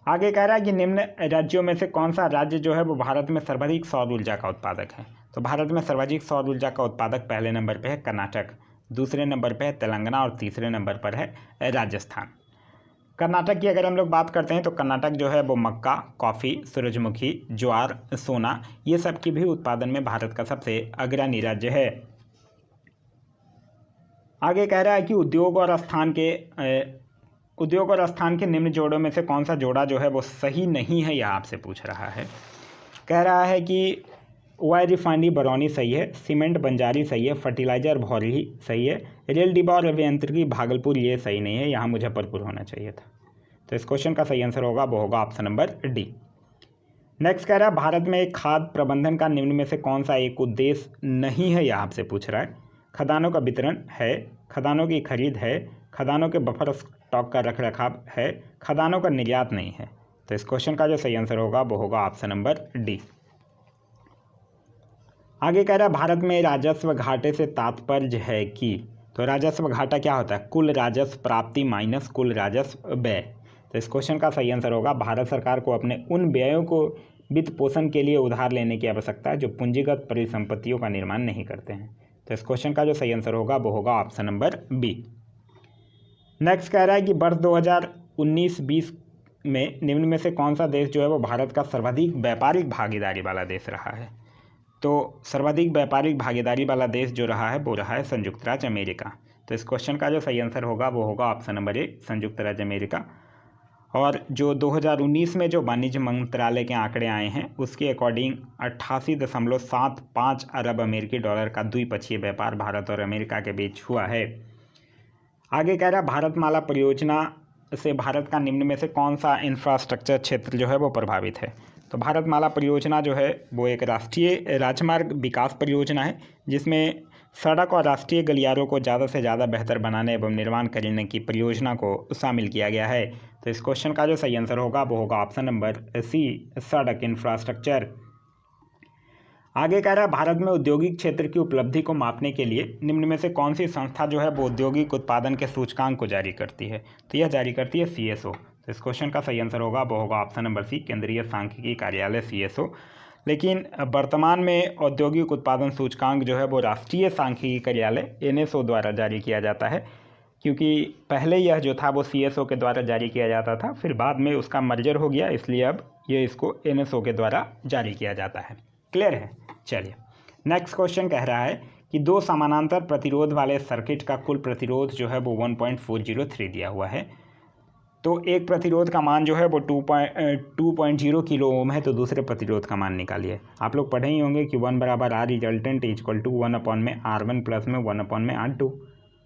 आगे कह रहा है कि निम्न राज्यों में से कौन सा राज्य जो है वो भारत में सर्वाधिक सौर ऊर्जा का उत्पादक है। तो भारत में सर्वाधिक सौर ऊर्जा का उत्पादक पहले नंबर पर है कर्नाटक, दूसरे नंबर पर है तेलंगाना और तीसरे नंबर पर है राजस्थान। कर्नाटक की अगर हम लोग बात करते हैं तो कर्नाटक जो है वो मक्का, कॉफ़ी, सूरजमुखी, ज्वार, सोना, ये सब की भी उत्पादन में भारत का सबसे अग्रणी राज्य है। आगे कह रहा है कि उद्योग और स्थान के निम्न जोड़ों में से कौन सा जोड़ा जो है वो सही नहीं है, यह आपसे पूछ रहा है। कह रहा है कि वाई रिफाइनरी बरौनी सही है, सीमेंट बंजारी सही है, फर्टिलाइजर भौरही सही है, रेल डिब्बा और अभियांत्रिकी भागलपुर ये सही नहीं है, यहाँ मुजफ्फरपुर होना चाहिए था। तो इस क्वेश्चन का सही आंसर होगा वो होगा ऑप्शन नंबर डी। नेक्स्ट कह रहा है भारत में खाद्य प्रबंधन का निम्न में से कौन सा एक उद्देश्य नहीं है, यह आपसे पूछ रहा है। खदानों का वितरण है, खदानों की खरीद है, खदानों के बफर स्टॉक का रखरखाव है, खदानों का निर्यात नहीं है। तो इस क्वेश्चन का जो सही आंसर होगा वो होगा ऑप्शन नंबर डी। आगे कह रहा है भारत में राजस्व घाटे से तात्पर्य है कि। तो राजस्व घाटा क्या होता है, कुल राजस्व प्राप्ति माइनस कुल राजस्व व्यय। तो इस क्वेश्चन का सही आंसर होगा भारत सरकार को अपने उन व्ययों को वित्त पोषण के लिए उधार लेने की आवश्यकता है जो पूंजीगत परिसंपत्तियों का निर्माण नहीं करते हैं। तो इस क्वेश्चन का जो सही आंसर होगा वो होगा ऑप्शन नंबर बी। नेक्स्ट कह रहा है कि वर्ष 2019-20 में निम्न में से कौन सा देश जो है वो भारत का सर्वाधिक व्यापारिक भागीदारी वाला देश रहा है। तो सर्वाधिक व्यापारिक भागीदारी वाला देश जो रहा है वो रहा है संयुक्त राज्य अमेरिका। तो इस क्वेश्चन का जो सही आंसर होगा वो होगा ऑप्शन नंबर ए, संयुक्त राज्य अमेरिका। और जो 2019 में जो वाणिज्य मंत्रालय के आंकड़े आए हैं उसके अकॉर्डिंग 88.75 अरब अमेरिकी डॉलर का द्विपक्षीय व्यापार भारत और अमेरिका के बीच हुआ है। आगे कह रहा है भारतमाला परियोजना से भारत का निम्न में से कौन सा इंफ्रास्ट्रक्चर क्षेत्र जो है वो प्रभावित है। तो भारतमाला परियोजना जो है वो एक राष्ट्रीय राजमार्ग विकास परियोजना है जिसमें सड़क और राष्ट्रीय गलियारों को ज़्यादा से ज़्यादा बेहतर बनाने एवं निर्माण करने की परियोजना को शामिल किया गया है। तो इस क्वेश्चन का जो सही आंसर होगा वो होगा ऑप्शन नंबर सी, सड़क इंफ्रास्ट्रक्चर। आगे कह रहा है भारत में औद्योगिक क्षेत्र की उपलब्धि को मापने के लिए निम्न में से कौन सी संस्था जो है वो औद्योगिक उत्पादन के सूचकांक को जारी करती है। तो यह जारी करती है CSO। तो इस क्वेश्चन का सही आंसर होगा वो होगा ऑप्शन नंबर सी, केंद्रीय सांख्यिकी कार्यालय CSO। लेकिन वर्तमान में औद्योगिक उत्पादन सूचकांक जो है वो राष्ट्रीय सांख्यिकी कार्यालय NSO द्वारा जारी किया जाता है, क्योंकि पहले यह जो था वो CSO के द्वारा जारी किया जाता था, फिर बाद में उसका मर्जर हो गया, इसलिए अब ये इसको NSO के द्वारा जारी किया जाता है। क्लियर है। चलिए नेक्स्ट क्वेश्चन कह रहा है कि दो समानांतर प्रतिरोध वाले सर्किट का कुल प्रतिरोध जो है वो 1.403 दिया हुआ है। तो एक प्रतिरोध का मान जो है वो 2.0 किलो ओम है, तो दूसरे प्रतिरोध का मान निकालिए। आप लोग पढ़े ही होंगे कि 1 बराबर R resultant equal to 1/R1 plus में 1/R2।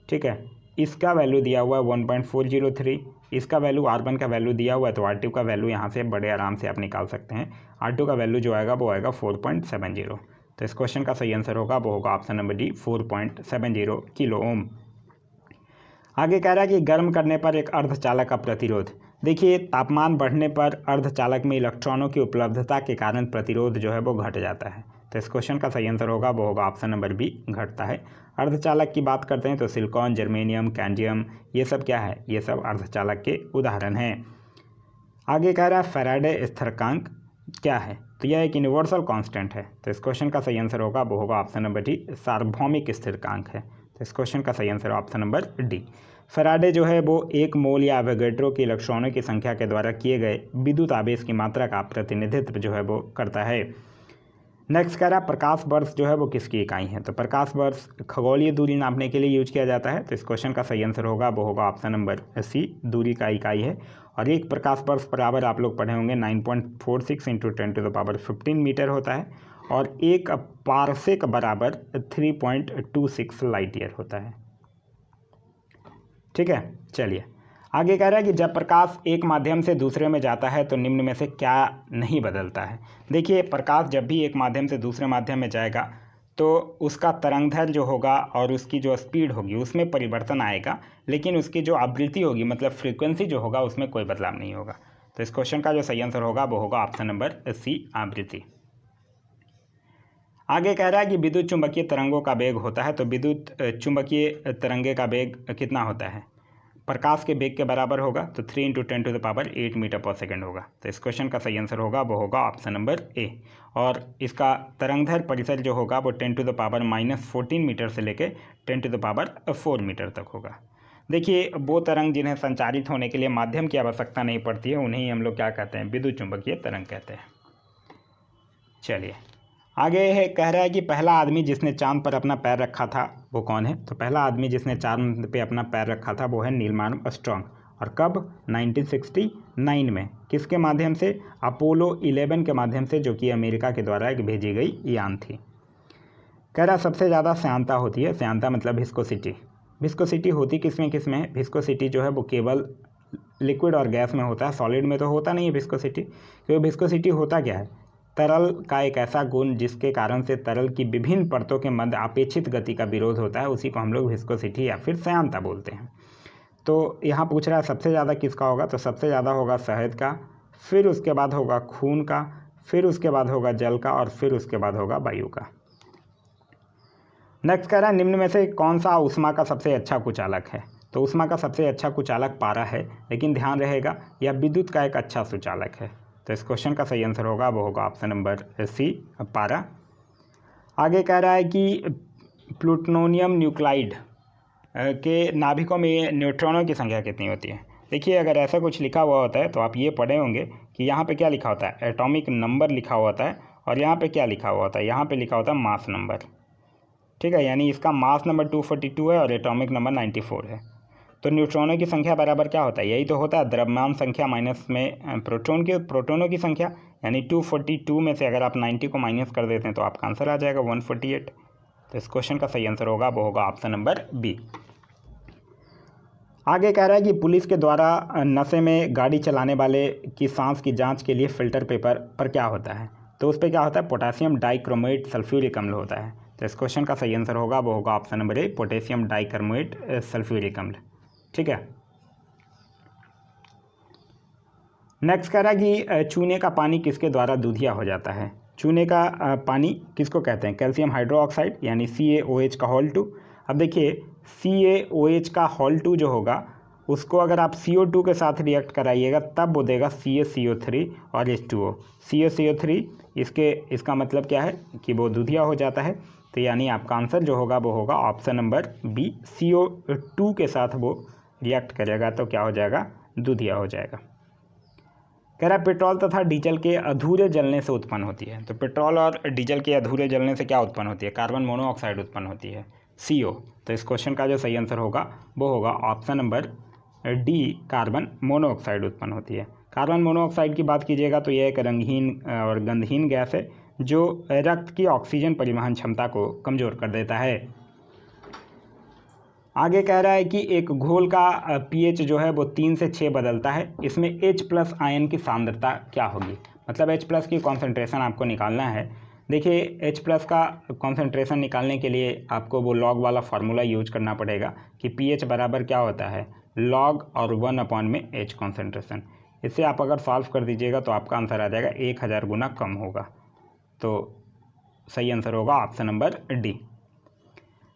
ठीक है, इसका वैल्यू दिया हुआ है 1.403, इसका वैल्यू R1 का वैल्यू दिया हुआ है, तो R2 का वैल्यू यहाँ से बड़े आराम से आप निकाल सकते हैं। R2 का वैल्यू जो आएगा वो आएगा 4.70। तो इस क्वेश्चन का सही आंसर होगा वो होगा option number D, 4.70 kilo ohm. आगे कह रहा है कि गर्म करने पर एक अर्धचालक का प्रतिरोध। देखिए तापमान बढ़ने पर अर्धचालक में इलेक्ट्रॉनों की उपलब्धता के कारण प्रतिरोध जो है वो घट जाता है। तो इस क्वेश्चन का सही आंसर होगा वो होगा ऑप्शन नंबर बी, घटता है। अर्धचालक की बात करते हैं तो सिलिकॉन, जर्मेनियम, कैडमियम ये सब क्या है, ये सब अर्धचालक के उदाहरण हैं। आगे कह रहा है फैराडे स्थिरांक क्या है। तो यह एक यूनिवर्सल कांस्टेंट है। तो इस क्वेश्चन का सही आंसर होगा वो होगा ऑप्शन नंबर डी, सार्वभौमिक स्थिरांक है। तो इस क्वेश्चन का सही answer option number D. Faraday जो है वो एक मोल या एवोगैड्रो के इलेक्ट्रॉनों की संख्या के द्वारा किए गए विद्युत आवेश की मात्रा का प्रतिनिधित्व जो है वो करता है। नेक्स्ट कह रहा है प्रकाश वर्ष जो है वो किसकी इकाई है। तो प्रकाश वर्ष खगोलीय दूरी नापने के लिए यूज किया जाता है। तो इस क्वेश्चन का सही आंसर होगा वो होगा ऑप्शन नंबर सी, दूरी का इकाई है। और एक प्रकाश वर्ष बराबर आप लोग पढ़े होंगे 9.46 × 10⁻15 मीटर होता है, और एक पारसेक बराबर 3.26 लाइट ईयर होता है। ठीक है, चलिए आगे कह रहा है कि जब प्रकाश एक माध्यम से दूसरे में जाता है तो निम्न में से क्या नहीं बदलता है। देखिए प्रकाश जब भी एक माध्यम से दूसरे माध्यम में जाएगा तो उसका तरंगदैर्घ्य जो होगा और उसकी जो स्पीड होगी उसमें परिवर्तन आएगा, लेकिन उसकी जो आवृत्ति होगी मतलब फ्रीक्वेंसी जो होगा उसमें कोई बदलाव नहीं होगा। तो इस क्वेश्चन का जो सही आंसर होगा वो होगा ऑप्शन नंबर सी, आवृत्ति। आगे कह रहा है कि विद्युत चुंबकीय तरंगों का वेग होता है। तो विद्युत चुंबकीय तरंगे का वेग कितना होता है, प्रकाश के वेग के बराबर होगा। तो 3 × 10⁸ मीटर पर सेकेंड होगा। तो इस क्वेश्चन का सही आंसर होगा वो होगा ऑप्शन नंबर ए। और इसका तरंगदैर्घ्य परिसर जो होगा वो 10⁻⁻14 मीटर से लेके 10⁻4 मीटर तक होगा। देखिए वो तरंग जिन्हें संचारित होने के लिए माध्यम की आवश्यकता नहीं पड़ती है उन्हें ही हम लोग क्या कहते हैं, विद्युत चुंबकीय तरंग कहते हैं। चलिए आगे है, कह रहा है कि पहला आदमी जिसने चांद पर अपना पैर रखा था वो कौन है। तो पहला आदमी जिसने चांद पे अपना पैर रखा था वो है नील आर्मस्ट्रांग। और कब, 1969 में। किसके माध्यम से, अपोलो 11 के माध्यम से, जो कि अमेरिका के द्वारा एक भेजी गई यान थी। कह रहा सबसे ज़्यादा श्यानता होती है, श्यानता मतलब विस्कोसिटी। विस्कोसिटी होती किस में है, विस्कोसिटी जो है वो केवल लिक्विड और गैस में होता है, सॉलिड में तो होता नहीं है विस्कोसिटी। क्योंकि विस्कोसिटी होता क्या है, तरल का एक ऐसा गुण जिसके कारण से तरल की विभिन्न परतों के मध्य अपेक्षित गति का विरोध होता है, उसी को हम लोग विस्कोसिटी या फिर श्यानता बोलते हैं। तो यहाँ पूछ रहा है सबसे ज़्यादा किसका होगा। तो सबसे ज़्यादा होगा शहद का, फिर उसके बाद होगा खून का, फिर उसके बाद होगा जल का, और फिर उसके बाद होगा वायु का। नेक्स्ट कह रहा है निम्न में से कौन सा ऊष्मा का सबसे अच्छा कुचालक है। तो ऊष्मा का सबसे अच्छा कुचालक पारा है, लेकिन ध्यान रहेगा यह विद्युत का एक अच्छा सुचालक है। तो इस क्वेश्चन का सही आंसर होगा वो होगा ऑप्शन नंबर सी, पारा। आगे कह रहा है कि प्लूटोनियम न्यूक्लाइड के नाभिकों में न्यूट्रॉनों की संख्या कितनी होती है। देखिए अगर ऐसा कुछ लिखा हुआ होता है तो आप ये पढ़े होंगे कि यहाँ पे क्या लिखा होता है, एटॉमिक नंबर लिखा हुआ होता है, और यहाँ पे क्या लिखा हुआ होता है, यहाँ पे लिखा होता है मास नंबर, ठीक है। यानी इसका मास नंबर 242 है और एटॉमिक नंबर 94 है। तो न्यूट्रॉनों की संख्या बराबर क्या होता है, यही तो होता है द्रव्यमान संख्या माइनस में प्रोटोनों की संख्या। यानी 242 में से अगर आप 90 को माइनस कर देते हैं तो आपका आंसर आ जाएगा 148। तो इस क्वेश्चन का सही आंसर होगा वो होगा ऑप्शन नंबर बी। आगे कह रहा है कि पुलिस के द्वारा नशे में गाड़ी चलाने वाले की सांस की जांच के लिए फ़िल्टर पेपर पर क्या होता है, तो उस पर क्या होता है, पोटेशियम डाइक्रोमेट सल्फ्यूरिक अम्ल होता है। तो इस क्वेश्चन का सही आंसर होगा वो होगा ऑप्शन नंबर ए, पोटेशियम डाइक्रोमेट सल्फ्यूरिक अम्ल, ठीक है। नेक्स्ट कह रहा है कि चूने का पानी किसके द्वारा दूधिया हो जाता है। चूने का पानी किसको कहते हैं, कैल्शियम हाइड्रोक्साइड यानी CaOH का होल 2। अब देखिए CaOH का होल 2 जो होगा उसको अगर आप CO2 के साथ रिएक्ट कराइएगा तब वो देगा CaCO3 और H2O। CaCO3 इसका मतलब क्या है कि वो दूधिया हो जाता है। तो यानी आपका आंसर जो होगा वो होगा ऑप्शन नंबर बी, CO2 के साथ वो रिएक्ट करेगा तो क्या हो जाएगा, दूधिया हो जाएगा। कह रहा है पेट्रोल तथा डीजल के अधूरे जलने से उत्पन्न होती है। तो पेट्रोल और डीजल के अधूरे जलने से क्या उत्पन्न होती है, कार्बन मोनोऑक्साइड उत्पन्न होती है, CO। तो इस क्वेश्चन का जो सही आंसर होगा वो होगा option number D, carbon monoxide उत्पन्न होती है। कार्बन मोनोऑक्साइड की बात कीजिएगा तो यह एक रंगहीन और गंधहीन गैस है जो रक्त की ऑक्सीजन परिवहन क्षमता को कमज़ोर कर देता है। आगे कह रहा है कि एक घोल का pH जो है वो 3 से 6 बदलता है, इसमें H+ आयन की सांद्रता क्या होगी, मतलब H+ की कॉन्सेंट्रेशन आपको निकालना है। देखिए H+ का कॉन्सेंट्रेशन निकालने के लिए आपको वो लॉग वाला फार्मूला यूज करना पड़ेगा कि pH बराबर क्या होता है, लॉग और 1/H कॉन्सेंट्रेशन। इससे आप अगर सॉल्व कर दीजिएगा तो आपका आंसर आ जाएगा 1000 गुना कम होगा। तो सही आंसर होगा ऑप्शन नंबर डी।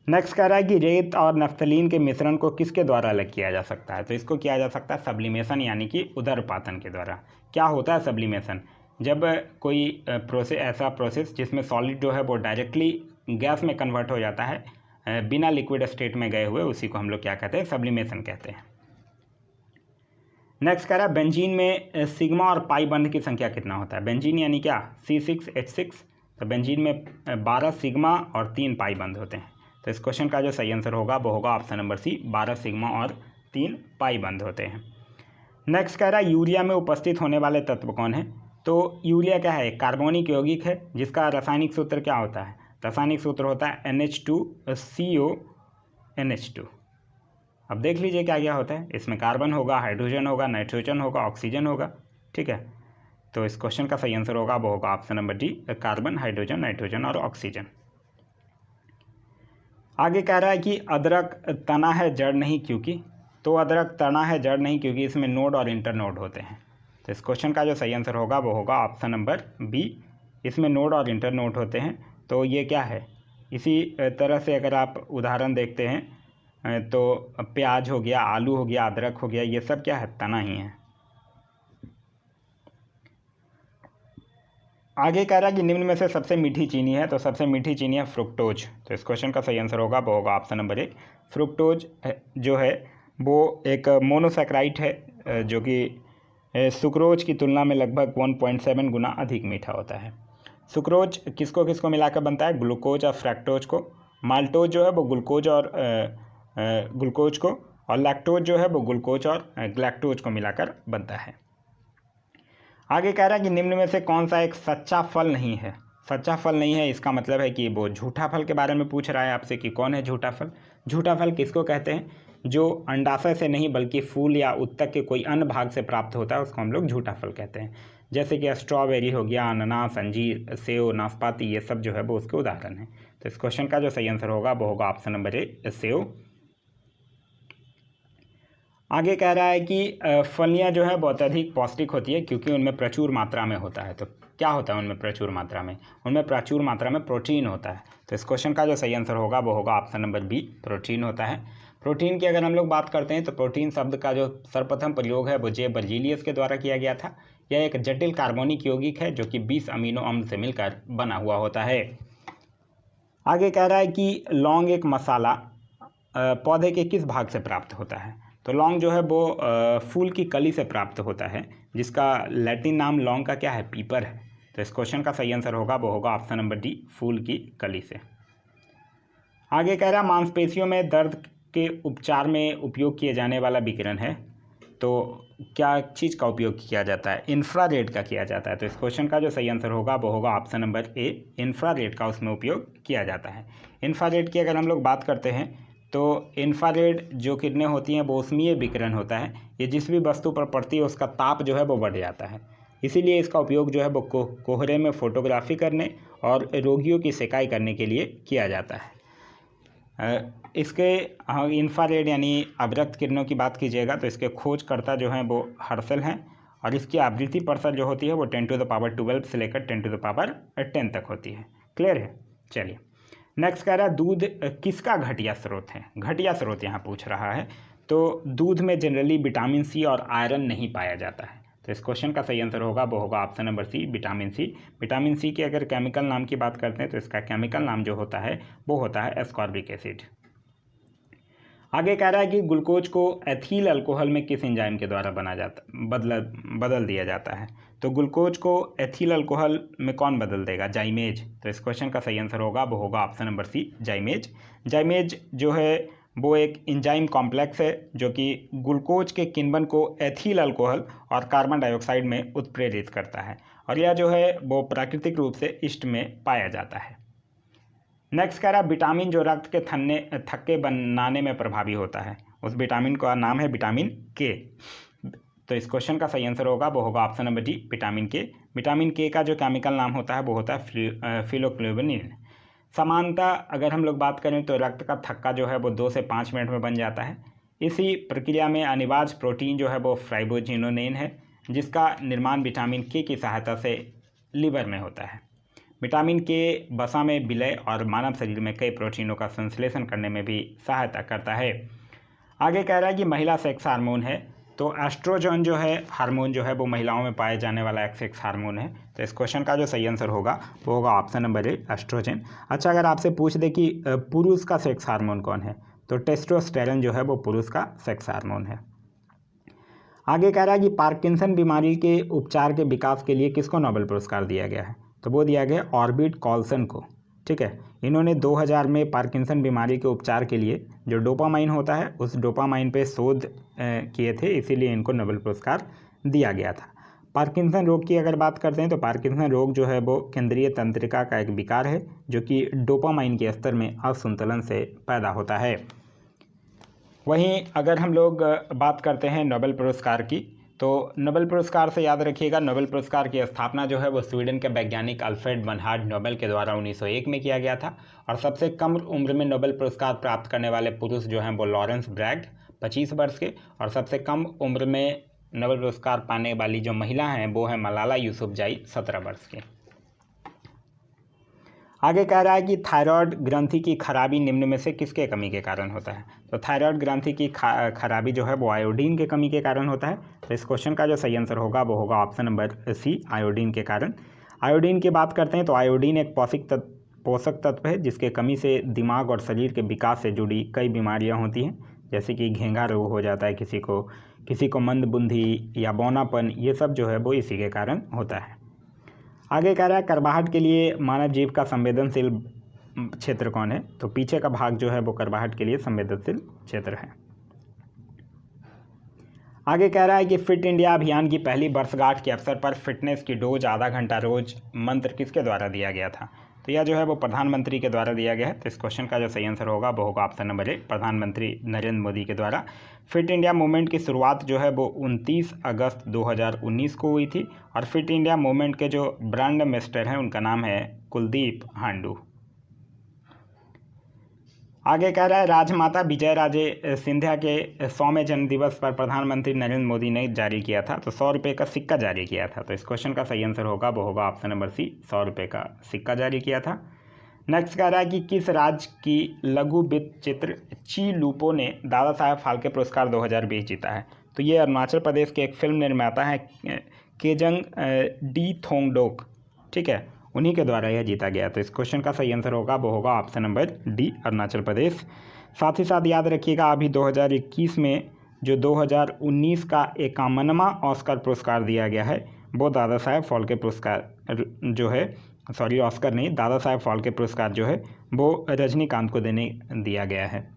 नेक्स्ट कह रहा है कि रेत और नफ्तलीन के मिश्रण को किसके द्वारा अलग किया जा सकता है, तो इसको किया जा सकता है सब्लिमेशन यानी कि उदरपातन के द्वारा। क्या होता है सब्लिमेशन, जब कोई ऐसा प्रोसेस जिसमें सॉलिड जो है वो डायरेक्टली गैस में कन्वर्ट हो जाता है बिना लिक्विड स्टेट में गए हुए, उसी को हम लोग क्या कहते हैं, सब्लिमेशन कहते हैं। नेक्स्ट कह रहा है बेंजीन में सिग्मा और पाई बंध की संख्या कितना होता है। बेंजीन यानी क्या, C6H6। तो बेंजीन में 12 सिग्मा और 3 पाई बंध होते हैं। तो इस क्वेश्चन का जो सही आंसर होगा वो होगा ऑप्शन नंबर सी, 12 सिग्मा और 3 पाई बंध होते हैं। नेक्स्ट कह रहा है यूरिया में उपस्थित होने वाले तत्व कौन है। तो यूरिया क्या है, कार्बनिक यौगिक है जिसका रासायनिक सूत्र क्या होता है, रासायनिक सूत्र होता है NH2CO NH2। अब देख लीजिए क्या क्या होता है, इसमें कार्बन होगा, हाइड्रोजन होगा, नाइट्रोजन होगा, ऑक्सीजन होगा, ठीक है। तो इस क्वेश्चन का सही आंसर होगा वो होगा option number D, carbon, hydrogen, nitrogen और ऑक्सीजन। आगे कह रहा है कि अदरक तना है जड़ नहीं क्योंकि, तो अदरक तना है जड़ नहीं क्योंकि इसमें नोड और इंटरनोड होते हैं। तो इस क्वेश्चन का जो सही आंसर होगा वो होगा ऑप्शन नंबर बी, इसमें नोड और इंटरनोड होते हैं। तो ये क्या है, इसी तरह से अगर आप उदाहरण देखते हैं तो प्याज हो गया, आलू हो गया, अदरक हो गया, ये सब क्या है, तना ही है। आगे कह रहा है कि निम्न में से सबसे मीठी चीनी है, तो सबसे मीठी चीनी है फ्रुक्टोज। तो इस क्वेश्चन का सही आंसर होगा वो होगा ऑप्शन नंबर ए, फ्रुक्टोज जो है वो एक मोनोसैकराइड है जो कि सुक्रोज की तुलना में लगभग 1.7 गुना अधिक मीठा होता है। सुक्रोज किसको किसको मिलाकर बनता है, ग्लूकोज और फ्रैक्टोज को। माल्टोज जो है वो ग्लूकोज और ग्लूकोज को, और लैक्टोज जो है वो ग्लूकोज और ग्लैक्टोज को मिलाकर बनता है। आगे कह रहा है कि निम्न में से कौन सा एक सच्चा फल नहीं है। सच्चा फल नहीं है इसका मतलब है कि वो झूठा फल के बारे में पूछ रहा है आपसे कि कौन है झूठा फल। झूठा फल किसको कहते हैं, जो अंडाशय से नहीं बल्कि फूल या उत्तक के कोई अन्य भाग से प्राप्त होता है उसको हम लोग झूठा फल कहते हैं। जैसे कि स्ट्रॉबेरी हो गया, अनानास, अंजीर, सेव, नाशपाती, ये सब जो है वो उसके उदाहरण हैं। तो इस क्वेश्चन का जो सही आंसर होगा वो होगा ऑप्शन नंबर ए, सेव। आगे कह रहा है कि फलियां जो है बहुत अधिक पौष्टिक होती है क्योंकि उनमें प्रचुर मात्रा में होता है। तो क्या होता है उनमें प्रचुर मात्रा में, उनमें प्रचुर मात्रा में प्रोटीन होता है। तो इस क्वेश्चन का जो सही आंसर होगा वो होगा ऑप्शन नंबर बी, प्रोटीन होता है। प्रोटीन की अगर हम लोग बात करते हैं तो प्रोटीन शब्द का जो सर्वप्रथम प्रयोग है वो जे बर्जीलियस के द्वारा किया गया था। यह एक जटिल कार्बनिक यौगिक है जो कि 20 अमीनो अम्ल से मिलकर बना हुआ होता है। आगे कह रहा है कि लौंग एक मसाला पौधे के किस भाग से प्राप्त होता है। तो लौंग जो है वो फूल की कली से प्राप्त होता है, जिसका लैटिन नाम लौंग का क्या है, पीपर है। तो इस क्वेश्चन का सही आंसर होगा वो होगा ऑप्शन नंबर डी, फूल की कली से। आगे कह रहा है मांसपेशियों में दर्द के उपचार में उपयोग किए जाने वाला विकिरण है, तो क्या चीज़ का उपयोग किया जाता है? इंफ्रारेड का किया जाता है। तो इस क्वेश्चन का जो सही आंसर होगा वो होगा ऑप्शन नंबर ए, इंफ्रारेड का उसमें उपयोग किया जाता है। इंफ्रारेड की अगर हम लोग बात करते हैं तो इंफ्रारेड जो किरणें होती हैं वो ऊष्मीय विकिरण होता है। ये जिस भी वस्तु पर पड़ती है उसका ताप जो है वो बढ़ जाता है, इसीलिए इसका उपयोग जो है वो कोहरे में फोटोग्राफी करने और रोगियों की सेकाई करने के लिए किया जाता है। इसके इंफ्रारेड यानी अवरक्त किरणों की बात कीजिएगा तो इसके खोजकर्ता जो हैं वो हर्शल हैं, और इसकी आवृत्ति प्रतिशत जो होती है वो 10⁻12 से लेकर 10⁻10 तक होती है। क्लियर है? चलिए नेक्स्ट कह रहा है दूध किसका घटिया स्रोत है? घटिया स्रोत यहाँ पूछ रहा है। तो दूध में जनरली विटामिन सी और आयरन नहीं पाया जाता है। तो इस क्वेश्चन का सही आंसर होगा वो होगा option number C, vitamin C. Vitamin C की अगर केमिकल नाम की बात करते हैं तो इसका केमिकल नाम जो होता है वो होता है एस्कॉर्बिक एसिड। आगे कह रहा है कि ग्लूकोज को एथिल अल्कोहल में किस एंजाइम के द्वारा बदल दिया जाता है? तो ग्लूकोज को एथिल अल्कोहल में कौन बदल देगा? जाइमेज। तो इस क्वेश्चन का सही आंसर होगा वो होगा ऑप्शन नंबर सी, जाइमेज। जाइमेज जो है वो एक एंजाइम कॉम्प्लेक्स है जो कि ग्लूकोज के किण्वन को एथिल अल्कोहल और कार्बन डाइऑक्साइड में उत्प्रेरित करता है, और यह जो है वो प्राकृतिक रूप से ईस्ट में पाया जाता है। नेक्स्ट कह रहा है विटामिन जो रक्त के थक्के बनाने में प्रभावी होता है, उस विटामिन का नाम है विटामिन के। तो इस क्वेश्चन का सही आंसर होगा वो होगा ऑप्शन नंबर डी, विटामिन के। विटामिन के का जो केमिकल नाम होता है वो होता है फिलोक्लोबिनिन। समानता अगर हम लोग बात करें तो रक्त का थक्का जो है वो 2 से 5 मिनट में बन जाता है। इसी प्रक्रिया में अनिवार्य प्रोटीन जो है वो फाइब्रोजिनोनेन है, जिसका निर्माण विटामिन के की सहायता से लीवर में होता है। विटामिन के वसा में विलय और मानव शरीर में कई प्रोटीनों का संश्लेषण करने में भी सहायता करता है। आगे कह रहा है कि महिला सेक्स हार्मोन है, तो एस्ट्रोजन जो है हार्मोन जो है वो महिलाओं में पाए जाने वाला एक सेक्स हार्मोन है। तो इस क्वेश्चन का जो सही आंसर होगा वो होगा ऑप्शन नंबर ए, एस्ट्रोजन। अच्छा, अगर आपसे पूछ दे कि पुरुष का सेक्स हार्मोन कौन है, तो टेस्टोस्टेरोन जो है वो पुरुष का सेक्स हार्मोन है। आगे कह रहा है कि पार्किंसन बीमारी के उपचार के विकास के लिए किसको नोबेल पुरस्कार दिया गया है? तो वो दिया गया ऑर्बिट कॉल्सन को। ठीक है, इन्होंने 2000 में पार्किंसन बीमारी के उपचार के लिए जो डोपामाइन होता है उस डोपामाइन पे शोध किए थे, इसीलिए इनको नोबेल पुरस्कार दिया गया था। पार्किंसन रोग की अगर बात करते हैं तो पार्किंसन रोग जो है वो केंद्रीय तंत्रिका का एक विकार है जो कि डोपामाइन के स्तर में असंतुलन से पैदा होता है। वहीं अगर हम लोग बात करते हैं नोबेल पुरस्कार की, तो नोबेल पुरस्कार से याद रखिएगा नोबेल पुरस्कार की स्थापना जो है वो स्वीडन के वैज्ञानिक अल्फ्रेड बर्नहार्ड नोबेल के द्वारा 1901 में किया गया था, और सबसे कम उम्र में नोबेल पुरस्कार प्राप्त करने वाले पुरुष जो हैं वो लॉरेंस ब्रैग 25 वर्ष के, और सबसे कम उम्र में नोबेल पुरस्कार पाने वाली जो महिला हैं वो है मलाला यूसुफजाई 17 वर्ष की। आगे कह रहा है कि थायराइड ग्रंथि की खराबी निम्न में से किसके कमी के कारण होता है? तो थायराइड ग्रंथि की खराबी जो है वो आयोडीन के कमी के कारण होता है। तो इस क्वेश्चन का जो सही आंसर होगा वो होगा ऑप्शन नंबर सी, आयोडीन के कारण। आयोडीन की बात करते हैं तो आयोडीन एक पोषक तत्व है जिसके कमी से दिमाग और शरीर के विकास से जुड़ी कई बीमारियाँ होती हैं, जैसे कि घेंघा रोग हो जाता है किसी को मंदबुद्धि या बौनापन, ये सब जो है वो इसी के कारण होता है। आगे कह रहा है कर्बाहट के लिए मानव जीव का संवेदनशील क्षेत्र कौन है? तो पीछे का भाग जो है वो कर्बाहट के लिए संवेदनशील क्षेत्र है। आगे कह रहा है कि फिट इंडिया अभियान की पहली वर्षगांठ के अवसर पर फिटनेस की डोज आधा घंटा रोज मंत्र किसके द्वारा दिया गया था? तो यह जो है वो प्रधानमंत्री के द्वारा दिया गया है। तो इस क्वेश्चन का जो सही आंसर होगा वो होगा ऑप्शन नंबर ए, प्रधानमंत्री नरेंद्र मोदी के द्वारा। फिट इंडिया मूवमेंट की शुरुआत जो है वो 29 अगस्त 2019 को हुई थी, और फिट इंडिया मूवमेंट के जो ब्रांड एम्बेसडर हैं उनका नाम है कुलदीप हांडू। आगे कह रहा है राजमाता विजयराजे सिंधिया के 100वें जन्मदिवस पर प्रधानमंत्री नरेंद्र मोदी ने जारी किया था, तो 100 रुपये का सिक्का जारी किया था। तो इस क्वेश्चन का सही आंसर होगा वो होगा ऑप्शन नंबर सी, 100 रुपये का सिक्का जारी किया था। नेक्स्ट कह रहा है कि किस राज्य की लघु वृत्त चित्र ची लूपो ने दादा साहेब फाल्के पुरस्कार 2020 जीता है? तो ये अरुणाचल प्रदेश के एक फिल्म निर्माता हैं केजंग डी थोंगडोक, ठीक है, उन्हीं के द्वारा यह जीता गया। तो इस क्वेश्चन का सही आंसर होगा वो होगा option number D, Arunachal Pradesh. साथ ही साथ याद रखिएगा अभी 2021 में जो 2019 का 51वां ऑस्कर पुरस्कार दिया गया है वो दादा साहेब फाल्के पुरस्कार जो है, सॉरी ऑस्कर नहीं, दादा साहेब फाल्के पुरस्कार जो है वो रजनीकांत को दिया गया है।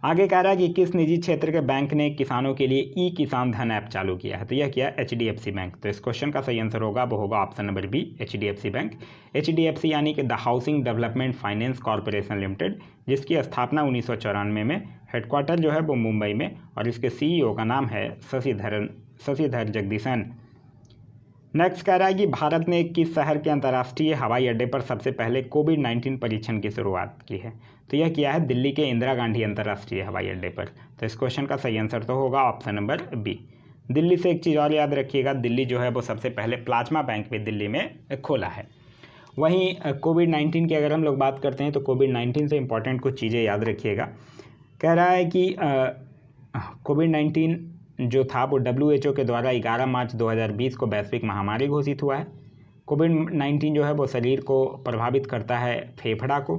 आगे कह रहा है कि किस निजी क्षेत्र के बैंक ने किसानों के लिए ई किसान धन ऐप चालू किया है, तो यह किया HDFC बैंक। तो इस क्वेश्चन का सही आंसर होगा वो होगा option number B, HDFC bank. HDFC यानी कि the housing development finance corporation limited, जिसकी स्थापना 1994 में, हेडक्वार्टर जो है वो मुंबई में, और इसके CEO का नाम है शशिधर जगदीशन। नेक्स्ट कह रहा है कि भारत ने किस शहर के अंतर्राष्ट्रीय हवाई अड्डे पर सबसे पहले कोविड-19 परीक्षण की शुरुआत की है, तो यह किया है दिल्ली के इंदिरा गांधी अंतर्राष्ट्रीय हवाई अड्डे पर। तो इस क्वेश्चन का सही आंसर तो होगा ऑप्शन नंबर बी। दिल्ली से एक चीज़ और याद रखिएगा, दिल्ली जो है वो सबसे पहले प्लाज्मा बैंक भी दिल्ली में खोला है। वहीं कोविड-19 की अगर हम लोग बात करते हैं तो कोविड-19 से इंपॉर्टेंट कुछ चीज़ें याद रखिएगा। कह रहा है कि कोविड-19 जो था वो WHO के द्वारा 11 मार्च 2020 को वैश्विक महामारी घोषित हुआ है। कोविड-19 जो है वो शरीर को प्रभावित करता है फेफड़ा को।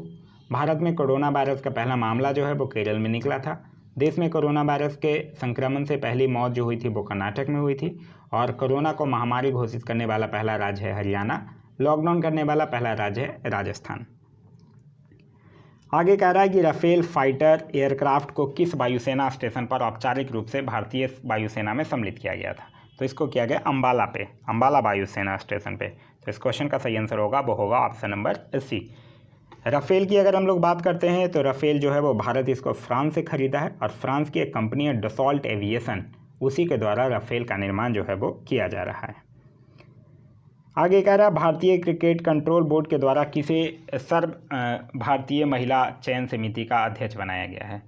भारत में कोरोना वायरस का पहला मामला जो है वो केरल में निकला था। देश में कोरोना वायरस के संक्रमण से पहली मौत जो हुई थी वो कर्नाटक में हुई थी। और कोरोना को महामारी घोषित करने वाला पहला राज्य है हरियाणा। लॉकडाउन करने वाला पहला राज्य है राजस्थान। आगे कह रहा है कि राफेल फाइटर एयरक्राफ्ट को किस वायुसेना स्टेशन पर औपचारिक रूप से भारतीय वायुसेना में सम्मिलित किया गया था, तो इसको किया गया अंबाला वायुसेना स्टेशन पे। तो इस क्वेश्चन का सही आंसर होगा वो होगा ऑप्शन नंबर सी। राफेल की अगर हम लोग बात करते हैं तो राफेल जो है वो भारत इसको फ्रांस से खरीदा है, और फ्रांस की एक कंपनी है डसॉल्ट एविएशन, उसी के द्वारा राफेल का निर्माण जो है वो किया जा रहा है। आगे कह रहा है भारतीय क्रिकेट कंट्रोल बोर्ड के द्वारा किसे सर्व भारतीय महिला चयन समिति का अध्यक्ष बनाया गया है,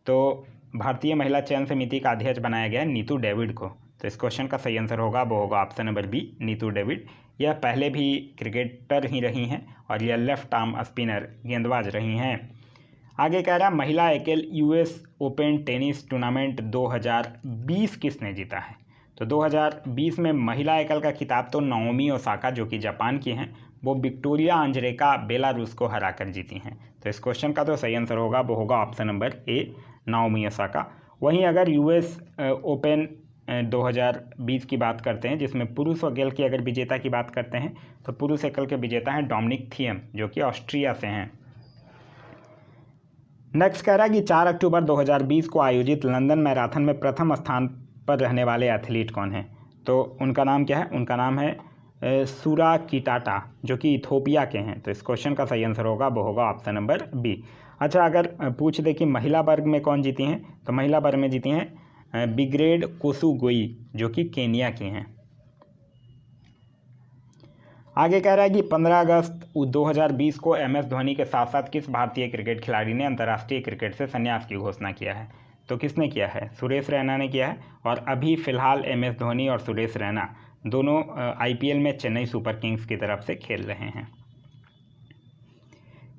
तो भारतीय महिला चयन समिति का अध्यक्ष बनाया गया है नीतू डेविड को। तो इस क्वेश्चन का सही आंसर होगा वो होगा option number B, Neetu David. यह पहले भी क्रिकेटर ही रही हैं और यह लेफ्ट आर्म स्पिनर गेंदबाज रही हैं। आगे कह रहा है महिला एकल US ओपन टेनिस टूर्नामेंट 2020 किसने जीता है, तो 2020 में महिला एकल का खिताब तो नाओमी ओसाका जो कि जापान की हैं, वो विक्टोरिया अंजरेका बेलारूस को हराकर जीती हैं। तो इस क्वेश्चन का तो सही आंसर होगा वो होगा ऑप्शन नंबर ए, नाओमी ओसाका। वहीं अगर US ओपन 2020 की बात करते हैं, जिसमें पुरुष एकल की अगर विजेता की बात करते हैं, तो पुरुष एकल के विजेता हैं डोमिनिक थिएम जो कि ऑस्ट्रिया से हैं। नेक्स्ट कह रहा है कि 4 अक्टूबर 2020 को आयोजित लंदन मैराथन में प्रथम स्थान पर रहने वाले एथलीट कौन हैं, तो उनका नाम क्या है, उनका नाम है सूरा किटाटा जो कि इथोपिया के हैं। तो इस क्वेश्चन का सही आंसर होगा वो होगा ऑप्शन नंबर बी। अच्छा, अगर पूछ दे कि महिला वर्ग में कौन जीती हैं, तो महिला वर्ग में जीती हैं बिग्रेड कोसुगोई जो कि केनिया की हैं। आगे कह रहा है कि 15 अगस्त 2020 को MS धोनी के साथ साथ किस भारतीय क्रिकेट खिलाड़ी ने अंतर्राष्ट्रीय क्रिकेट से संन्यास की घोषणा किया है, तो किसने किया है, सुरेश रैना ने किया है। और अभी फ़िलहाल MS धोनी और सुरेश रैना दोनों IPL में चेन्नई सुपर किंग्स की तरफ से खेल रहे हैं।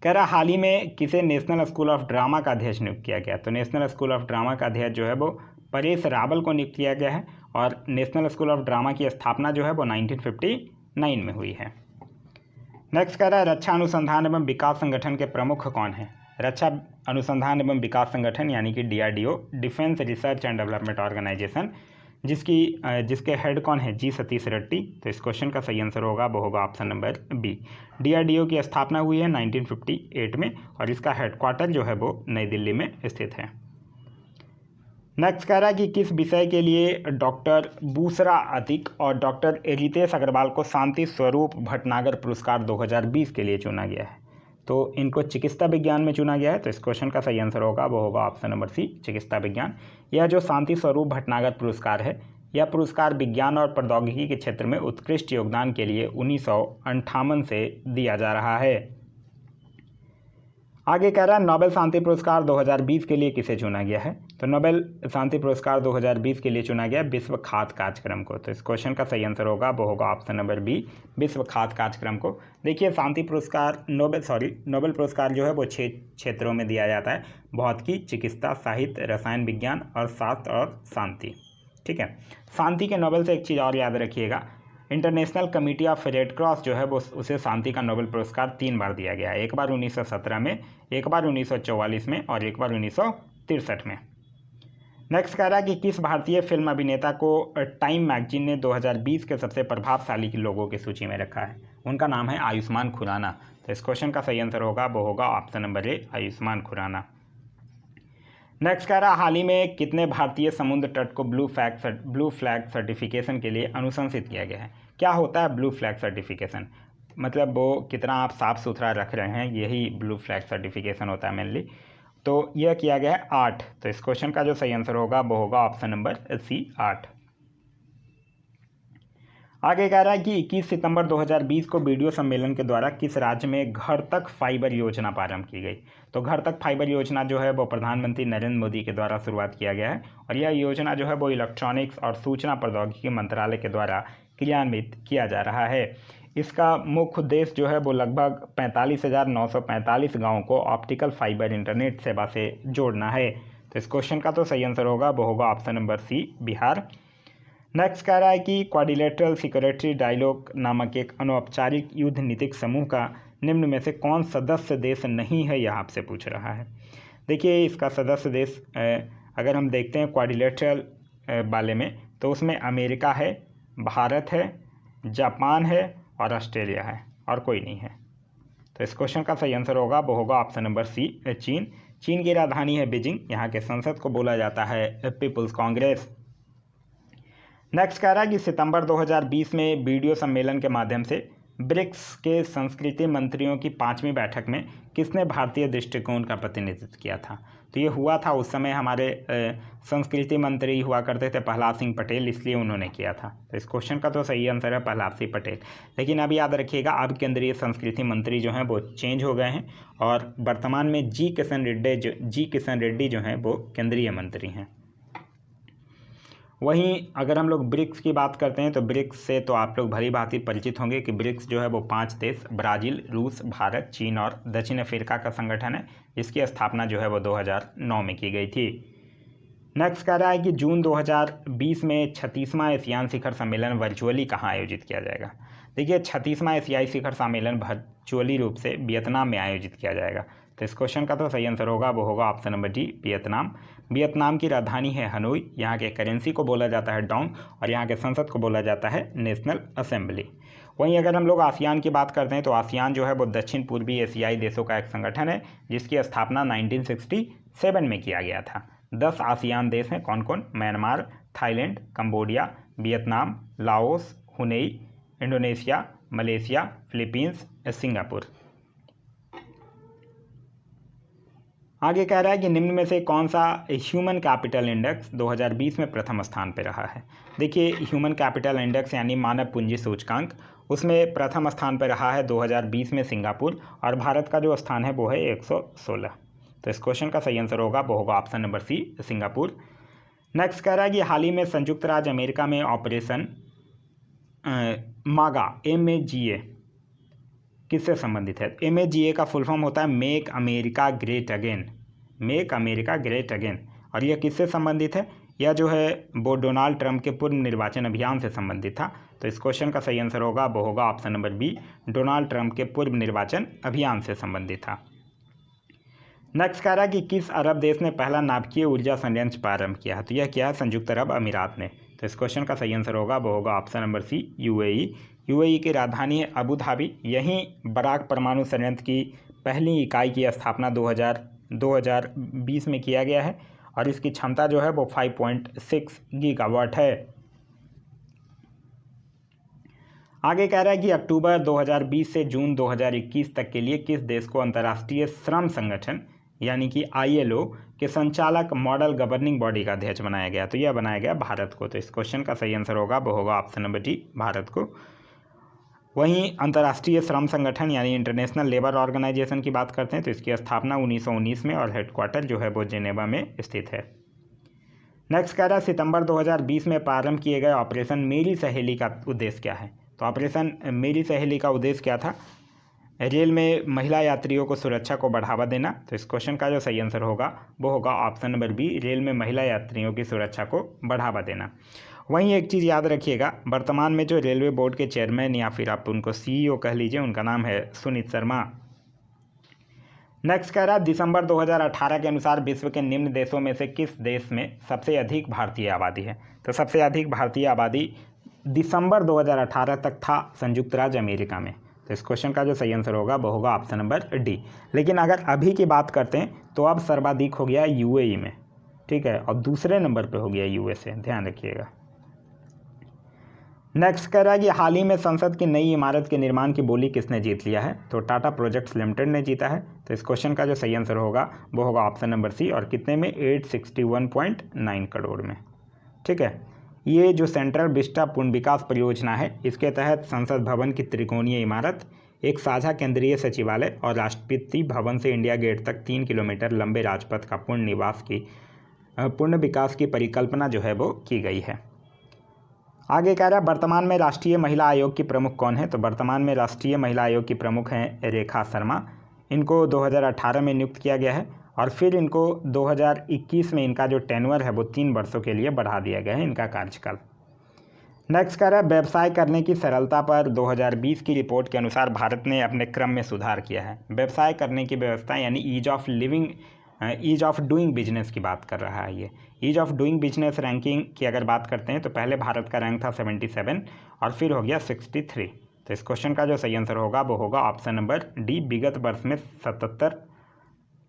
कह रहा हाल ही में किसे नेशनल स्कूल ऑफ ड्रामा का अध्यक्ष नियुक्त किया गया, तो नेशनल स्कूल ऑफ ड्रामा का अध्यक्ष जो है वो परेश रावल को नियुक्त किया गया है। और नेशनल स्कूल ऑफ ड्रामा की स्थापना जो है वो 1959 में हुई है। नेक्स्ट कह रहा है रक्षा अनुसंधान एवं विकास संगठन के प्रमुख कौन हैं, रक्षा अनुसंधान एवं विकास संगठन यानी कि DRDO, defence research and development organisation, जिसके हेड कौन है, जी सतीश रेड्डी। तो इस क्वेश्चन का सही आंसर होगा वो होगा ऑप्शन नंबर बी। DRDO की स्थापना हुई है 1958 में, और इसका हेडक्वार्टर जो है वो नई दिल्ली में स्थित है। नेक्स्ट कह रहा है कि किस विषय के लिए डॉक्टर बूसरा अतिक और डॉक्टर रितेश अग्रवाल को शांति स्वरूप भटनागर पुरस्कार 2020 के लिए चुना गया है, तो इनको चिकित्सा विज्ञान में चुना गया है। तो इस क्वेश्चन का सही आंसर होगा वो होगा ऑप्शन नंबर सी, चिकित्सा विज्ञान। यह जो शांति स्वरूप भटनागर पुरस्कार है, यह पुरस्कार विज्ञान और प्रौद्योगिकी के क्षेत्र में उत्कृष्ट योगदान के लिए 1958 से दिया जा रहा है। आगे कह रहा है नोबेल शांति पुरस्कार 2020 के लिए किसे चुना गया है, तो नोबेल शांति पुरस्कार 2020 के लिए चुना गया विश्व खाद्य कार्यक्रम को। तो इस क्वेश्चन का सही आंसर होगा वो होगा ऑप्शन नंबर बी, विश्व खाद्य कार्यक्रम को। देखिए शांति पुरस्कार नोबेल पुरस्कार जो है वो 6 क्षेत्रों में दिया जाता है, भौतिकी, चिकित्सा, साहित्य, रसायन विज्ञान और शास्त्र और शांति। ठीक है, शांति के नोबेल से एक चीज़ और याद रखिएगा, international committee of red cross जो है वो उसे शांति का नोबेल पुरस्कार 3 बार दिया गया है, एक बार 1917 में, एक बार 1944 में और एक बार 1963 में। नेक्स्ट कह रहा है कि किस भारतीय फिल्म अभिनेता को टाइम मैगजीन ने 2020 के सबसे प्रभावशाली लोगों की सूची में रखा है? उनका नाम है आयुष्मान खुराना। तो इस क्वेश्चन का सही आंसर होगा वो होगा option number A, Ayushmann Khurrana. Next कह रहा है हाल ही में कितने भारतीय समुद्र तट को ब्लू फ्लैग सर्टिफिकेशन के लिए अनुशंसित किया गया है? क्या होता है ब्लू फ्लैग सर्टिफिकेशन? मतलब वो कितना आप साफ़ सुथरा रख रहे हैं, यही ब्लू फ्लैग सर्टिफिकेशन होता है मेनली। तो यह किया गया है 8। तो इस क्वेश्चन का जो सही आंसर होगा वो होगा ऑप्शन नंबर सी, 8। आगे कह रहा है कि 21 सितंबर 2020 को वीडियो सम्मेलन के द्वारा किस राज्य में घर तक फाइबर योजना प्रारंभ की गई? तो घर तक फाइबर योजना जो है वो प्रधानमंत्री नरेंद्र मोदी के द्वारा शुरुआत किया गया है और यह योजना जो है वो इलेक्ट्रॉनिक्स और सूचना प्रौद्योगिकी मंत्रालय के द्वारा क्रियान्वित किया जा रहा है। इसका मुख्य उद्देश्य जो है वो लगभग 45,945 गाँवों को ऑप्टिकल फाइबर इंटरनेट सेवा से जोड़ना है। तो इस क्वेश्चन का तो सही आंसर होगा वो होगा option number C, Bihar. Next कह रहा है कि क्वाड्रिलेटरल सिक्योरिटी डायलॉग नामक एक अनौपचारिक युद्ध नीतिक समूह का निम्न में से कौन सदस्य देश नहीं है, यह आपसे पूछ रहा है। देखिए इसका सदस्य देश अगर हम देखते हैं क्वाड्रिलेटरल वाले में, तो उसमें अमेरिका है, भारत है, जापान है और ऑस्ट्रेलिया है और कोई नहीं है। तो इस क्वेश्चन का सही आंसर होगा वो होगा ऑप्शन नंबर सी, चीन। चीन की राजधानी है बीजिंग। यहाँ के संसद को बोला जाता है पीपुल्स कांग्रेस। नेक्स्ट कह रहा है कि सितंबर 2020 में वीडियो सम्मेलन के माध्यम से ब्रिक्स के संस्कृति मंत्रियों की 5वीं बैठक में किसने भारतीय दृष्टिकोण का प्रतिनिधित्व किया था? तो ये हुआ था उस समय हमारे संस्कृति मंत्री हुआ करते थे प्रहलाद सिंह पटेल, इसलिए उन्होंने किया था। तो इस क्वेश्चन का तो सही आंसर है प्रहलाद सिंह पटेल। लेकिन अब याद रखिएगा अब केंद्रीय संस्कृति मंत्री जो हैं वो चेंज हो गए हैं और वर्तमान में जी किशन रेड्डी जो हैं वो केंद्रीय मंत्री हैं। वहीं अगर हम लोग ब्रिक्स की बात करते हैं तो ब्रिक्स से तो आप लोग भली भांति परिचित होंगे कि ब्रिक्स जो है वो 5 देश ब्राज़ील, रूस, भारत, चीन और दक्षिण अफ्रीका का संगठन है, जिसकी स्थापना जो है वो 2009 में की गई थी। नेक्स्ट कह रहा है कि जून 2020 में 36वां एशियान शिखर सम्मेलन वर्चुअली कहाँ आयोजित किया जाएगा? देखिए 36वां एशियाई शिखर सम्मेलन वर्चुअली रूप से वियतनाम में आयोजित किया जाएगा। तो इस क्वेश्चन का तो सही आंसर होगा वो होगा option number D, Vietnam. Vietnam की राजधानी है हनोई। यहाँ के करेंसी को बोला जाता है डोंग और यहाँ के संसद को बोला जाता है नेशनल असेंबली। वहीं अगर हम लोग आसियान की बात करते हैं तो आसियान जो है वो दक्षिण पूर्वी एशियाई देशों का एक संगठन है, जिसकी स्थापना 1967 में किया गया था। 10 आसियान देश हैं। कौन कौन? Myanmar, Thailand, Cambodia, Vietnam, Laos, हुनेई, इंडोनेशिया, मलेशिया, फिलीपींस, सिंगापुर। आगे कह रहा है कि निम्न में से कौन सा ह्यूमन कैपिटल इंडेक्स 2020 में प्रथम स्थान पर रहा है? देखिए ह्यूमन कैपिटल इंडेक्स यानी मानव पूंजी सूचकांक, उसमें प्रथम स्थान पर रहा है 2020 में सिंगापुर और भारत का जो स्थान है वो है 116। तो इस क्वेश्चन का सही आंसर होगा वो होगा option number C, Singapore. Next कह रहा है कि हाल ही में संयुक्त राज्य अमेरिका में ऑपरेशन मागा MAGA किससे संबंधित है? MAGA का फुल फॉर्म होता है make America great again, make America great again. और यह किससे संबंधित है? यह जो है वो डोनाल्ड ट्रंप के पूर्व निर्वाचन अभियान से संबंधित था। तो इस क्वेश्चन का सही आंसर होगा वो होगा option number B, Donald Trump के पूर्व निर्वाचन अभियान से संबंधित था। नेक्स्ट कह रहा है कि किस अरब देश ने पहला नाभिकीय ऊर्जा संयंत्र प्रारंभ किया है? तो यह किया है संयुक्त अरब अमीरात ने। तो इस क्वेश्चन का सही आंसर होगा वो होगा option number C, UAE। UAE की राजधानी है अबू धाबी। यहीं बराक परमाणु संयंत्र की पहली इकाई की स्थापना 2020 में किया गया है और इसकी क्षमता जो है वो 5.6 गीगावाट है। आगे कह रहा है कि अक्टूबर 2020 से जून 2021 तक के लिए किस देश को अंतर्राष्ट्रीय श्रम संगठन यानी कि ILO के संचालक मॉडल गवर्निंग बॉडी का अध्यक्ष बनाया गया? तो यह बनाया गया भारत को। तो इस क्वेश्चन का सही आंसर होगा वो होगा ऑप्शन नंबर डी, भारत को। वहीं अंतर्राष्ट्रीय श्रम संगठन यानी इंटरनेशनल लेबर ऑर्गेनाइजेशन की बात करते हैं तो इसकी स्थापना 1919 में और हेडक्वार्टर जो है वो जेनेवा में स्थित है। नेक्स्ट कह रहा है सितंबर 2020 में प्रारंभ किए गए ऑपरेशन मेरी सहेली का उद्देश्य क्या है? तो ऑपरेशन मेरी सहेली का उद्देश्य क्या था? रेल में महिला यात्रियों को सुरक्षा को बढ़ावा देना। तो इस क्वेश्चन का जो सही आंसर होगा वो होगा ऑप्शन नंबर बी, रेल में महिला यात्रियों की सुरक्षा को बढ़ावा देना। वहीं एक चीज़ याद रखिएगा, वर्तमान में जो रेलवे बोर्ड के चेयरमैन या फिर आप उनको CEO कह लीजिए, उनका नाम है सुनीत शर्मा। नेक्स्ट कह रहा है दिसंबर 2018 के अनुसार विश्व के निम्न देशों में से किस देश में सबसे अधिक भारतीय आबादी है। तो सबसे अधिक भारतीय आबादी दिसंबर 2018 तक था संयुक्त राज्य अमेरिका में। तो इस क्वेश्चन का जो सही आंसर होगा वो होगा ऑप्शन नंबर डी। लेकिन अगर अभी की बात करते हैं तो अब सर्वाधिक हो गया यूएई में, ठीक है, और दूसरे नंबर पे हो गया यूएसए, ध्यान रखिएगा। नेक्स्ट कह रहा है कि हाल ही में संसद की नई इमारत के निर्माण की बोली किसने जीत लिया है। तो टाटा प्रोजेक्ट्स लिमिटेड ने जीता है। तो इस क्वेश्चन का जो सही आंसर होगा वो होगा ऑप्शन नंबर सी, और कितने में, 861.9 करोड़ में, ठीक है। ये जो सेंट्रल विस्टा पूर्ण विकास परियोजना है, इसके तहत संसद भवन की त्रिकोणीय इमारत, एक साझा केंद्रीय सचिवालय और राष्ट्रपति भवन से इंडिया गेट तक 3 किलोमीटर लंबे राजपथ का पूर्ण विकास की परिकल्पना जो है वो की गई है। आगे कह रहा है वर्तमान में राष्ट्रीय महिला आयोग की प्रमुख कौन है। तो वर्तमान में राष्ट्रीय महिला आयोग की प्रमुख हैं रेखा शर्मा। इनको 2018 में नियुक्त किया गया है और फिर इनको 2021 में इनका जो टेन्योर है वो 3 वर्षों के लिए बढ़ा दिया गया है इनका कार्यकाल। नेक्स्ट कह रहा है व्यवसाय करने की सरलता पर 2020 की रिपोर्ट के अनुसार भारत ने अपने क्रम में सुधार किया है। व्यवसाय करने की व्यवस्था यानी ईज ऑफ डूइंग बिजनेस की बात कर रहा है ये। Ease of doing business ranking की अगर बात करते हैं तो पहले भारत का रैंक था 77 और फिर हो गया 63। तो इस क्वेश्चन का जो सही आंसर होगा वो होगा ऑप्शन नंबर डी, विगत वर्ष में 77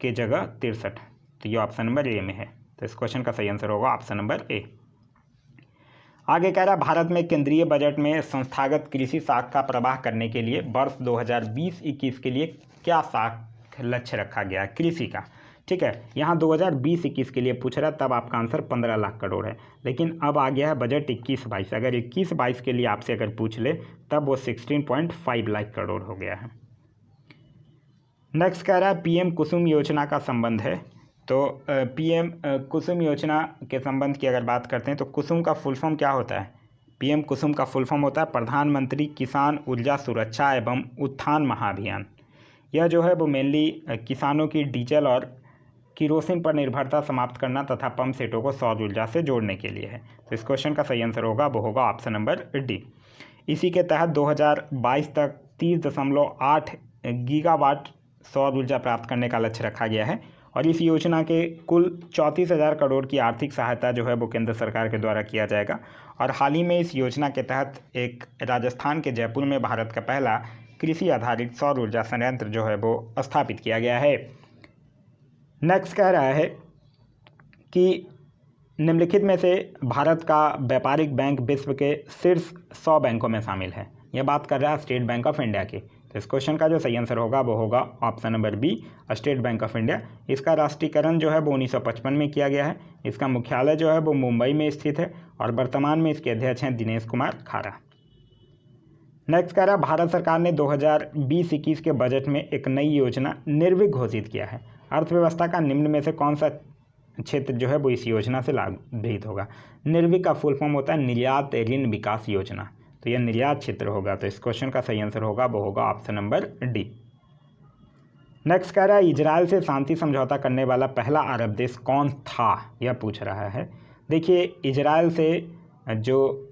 के जगह 63। तो ये ऑप्शन नंबर ए में है। तो इस क्वेश्चन का सही आंसर होगा ऑप्शन नंबर ए। आगे कह रहा है भारत में केंद्रीय बजट में संस्थागत कृषि साख का प्रवाह करने के लिए वर्ष 2020-21 के लिए क्या साख लक्ष्य रखा गया कृषि का, ठीक है। यहाँ 2020-21 के लिए पूछ रहा है, तब आपका आंसर 15 लाख करोड़ है। लेकिन अब आ गया है बजट 21-22, अगर 21-22 के लिए आपसे अगर पूछ ले तब वो 16.5 लाख करोड़ हो गया है। नेक्स्ट कह रहा है पीएम कुसुम योजना का संबंध है। तो पीएम कुसुम योजना के संबंध की अगर बात करते हैं तो कुसुम का फुल फॉर्म क्या होता है। पीएम कुसुम का फुल फॉर्म होता है प्रधानमंत्री किसान ऊर्जा सुरक्षा एवं उत्थान महाअभियान। यह जो है वो मेनली किसानों की डीजल और किरोसिन पर निर्भरता समाप्त करना तथा पंप सेटों को सौर ऊर्जा से जोड़ने के लिए है। तो इस क्वेश्चन का सही आंसर होगा वो होगा ऑप्शन नंबर डी। इसी के तहत 2022 तक 30.8 गीगावाट सौर ऊर्जा प्राप्त करने का लक्ष्य रखा गया है और इस योजना के कुल 34,000 करोड़ की आर्थिक सहायता जो है वो केंद्र सरकार के द्वारा किया जाएगा। और हाल ही में इस योजना के तहत एक राजस्थान के जयपुर में भारत का पहला कृषि आधारित सौर ऊर्जा संयंत्र जो है वो स्थापित किया गया है। नेक्स्ट कह रहा है कि निम्नलिखित में से भारत का व्यापारिक बैंक विश्व के शीर्ष 100 बैंकों में शामिल है। यह बात कर रहा है स्टेट बैंक ऑफ इंडिया की। तो इस क्वेश्चन का जो सही आंसर होगा वो होगा option number B, State Bank of India. इसका राष्ट्रीयकरण जो है वो 1955 में किया गया है। इसका मुख्यालय जो है वो मुंबई में स्थित है और वर्तमान में इसके अध्यक्ष हैं दिनेश कुमार खारा। नेक्स्ट कह रहा है भारत सरकार ने 2020-21 के बजट में एक नई योजना निर्विक घोषित किया है। अर्थव्यवस्था का निम्न में से कौन सा क्षेत्र जो है वो इस योजना से लाभान्वित होगा। निर्विक का फुल फॉर्म होता है निर्यात ऋण विकास योजना। तो यह निर्यात क्षेत्र होगा। तो इस क्वेश्चन का सही आंसर होगा वो होगा ऑप्शन नंबर डी। नेक्स्ट कह रहा है इजराइल से शांति समझौता करने वाला पहला अरब देश कौन था, यह पूछ रहा है। देखिए इजराइल से जो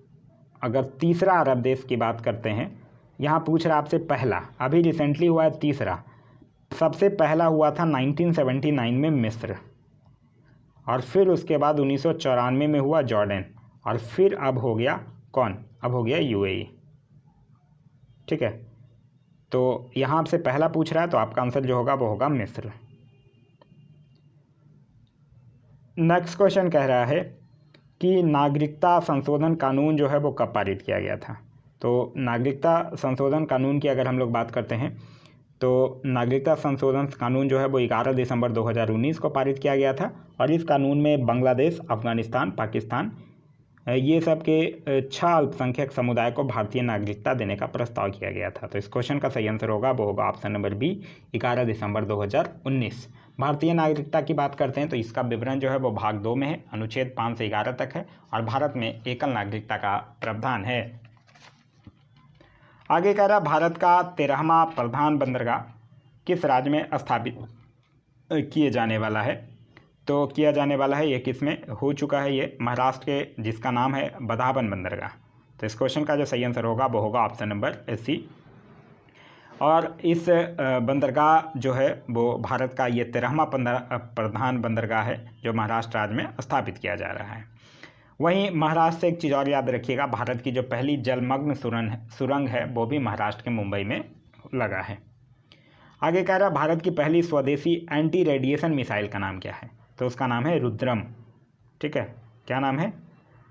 अगर तीसरा अरब देश की बात करते हैं, यहाँ पूछ रहा आपसे पहला, अभी रिसेंटली हुआ है तीसरा। सबसे पहला हुआ था 1979 में मिस्र, और फिर उसके बाद 1994 में हुआ जॉर्डन, और फिर अब हो गया कौन, अब हो गया यूएई। ठीक है, तो यहाँ आपसे पहला पूछ रहा है तो आपका आंसर जो होगा वो होगा मिस्र। नेक्स्ट क्वेश्चन कह रहा है कि नागरिकता संशोधन कानून जो है वो कब पारित किया गया था। तो नागरिकता संशोधन कानून की अगर हम लोग बात करते हैं तो नागरिकता संशोधन कानून जो है वो 11 दिसंबर 2019 को पारित किया गया था, और इस कानून में बांग्लादेश, अफगानिस्तान, पाकिस्तान ये सब के 6 अल्पसंख्यक समुदाय को भारतीय नागरिकता देने का प्रस्ताव किया गया था। तो इस क्वेश्चन का सही आंसर होगा वो होगा ऑप्शन नंबर बी, 11 दिसंबर 2019। भारतीय नागरिकता की बात करते हैं तो इसका विवरण जो है वो भाग 2 में है, अनुच्छेद 5 से 11 तक है, और भारत में एकल नागरिकता का प्रावधान है। आगे कह रहा भारत का 13वां प्रधान बंदरगाह किस राज्य में स्थापित किए जाने वाला है। तो किया जाने वाला है ये किस में हो चुका है, ये महाराष्ट्र के, जिसका नाम है बधावन बंदरगाह। तो इस क्वेश्चन का जो सही आंसर होगा वो होगा ऑप्शन नंबर सी। और इस बंदरगाह जो है वो भारत का ये 13वां प्रधान बंदरगाह है जो महाराष्ट्र राज्य में स्थापित किया जा रहा है। वहीं महाराष्ट्र से एक चीज़ और याद रखिएगा, भारत की जो पहली जलमग्न सुरंग है वो भी महाराष्ट्र के मुंबई में लगा है। आगे कह रहा है भारत की पहली स्वदेशी एंटी रेडिएशन मिसाइल का नाम क्या है? तो उसका नाम है रुद्रम। ठीक है, क्या नाम है?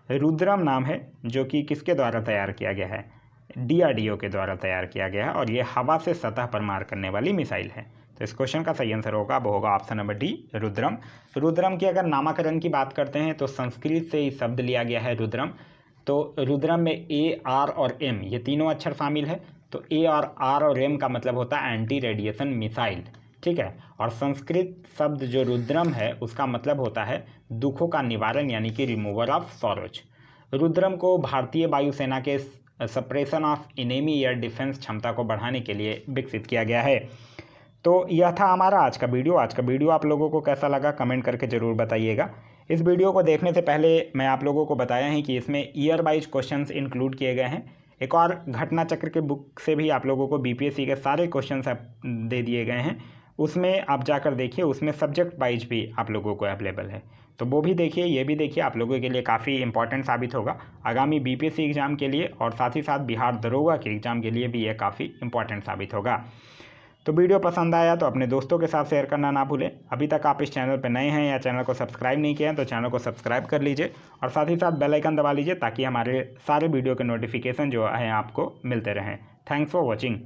रुद्रम नाम है, जो कि किसके द्वारा तैयार किया गया है? DRDO के द्वारा तैयार किया गया है और ये हवा से सतह पर मार करने वाली मिसाइल है। तो इस क्वेश्चन का सही आंसर होगा वो होगा option number D, Rudram. Rudram की अगर नामकरण की बात करते हैं तो संस्कृत से ही शब्द लिया गया है रुद्रम। तो रुद्रम में AR और M ये तीनों अक्षर शामिल है। तो AR और M का मतलब होता है एंटी रेडिएशन मिसाइल। ठीक है, और संस्कृत शब्द जो रुद्रम है उसका मतलब होता है दुखों का निवारण यानी कि रिमूवर ऑफ सॉरोज। रुद्रम को भारतीय वायुसेना के suppression of enemy air defence क्षमता को बढ़ाने के लिए विकसित किया गया है। तो यह था हमारा आज का वीडियो आप लोगों को कैसा लगा कमेंट करके ज़रूर बताइएगा। इस वीडियो को देखने से पहले मैं आप लोगों को बताया है कि इसमें ईयर वाइज क्वेश्चंस इंक्लूड किए गए हैं। एक और घटना चक्र के बुक से भी आप लोगों को BPSC के सारे क्वेश्चंस दे दिए गए हैं, उसमें आप जाकर देखिए, उसमें सब्जेक्ट वाइज भी आप लोगों को अवेलेबल है। तो वो भी देखिए, ये भी देखिए, आप लोगों के लिए काफ़ी इंपॉर्टेंट साबित होगा आगामी BPSC एग्ज़ाम के लिए, और साथ ही साथ बिहार दरोगा के एग्ज़ाम के लिए भी ये काफ़ी इंपॉर्टेंट साबित होगा। तो वीडियो पसंद आया तो अपने दोस्तों के साथ शेयर करना ना भूलें। अभी तक आप इस चैनल पर नए हैं या चैनल को सब्सक्राइब नहीं किया हैं तो चैनल को सब्सक्राइब कर लीजिए और साथ ही साथ बेल आइकन दबा लीजिए ताकि हमारे सारे वीडियो के नोटिफिकेशन जो है आपको मिलते रहें। Thanks for watching.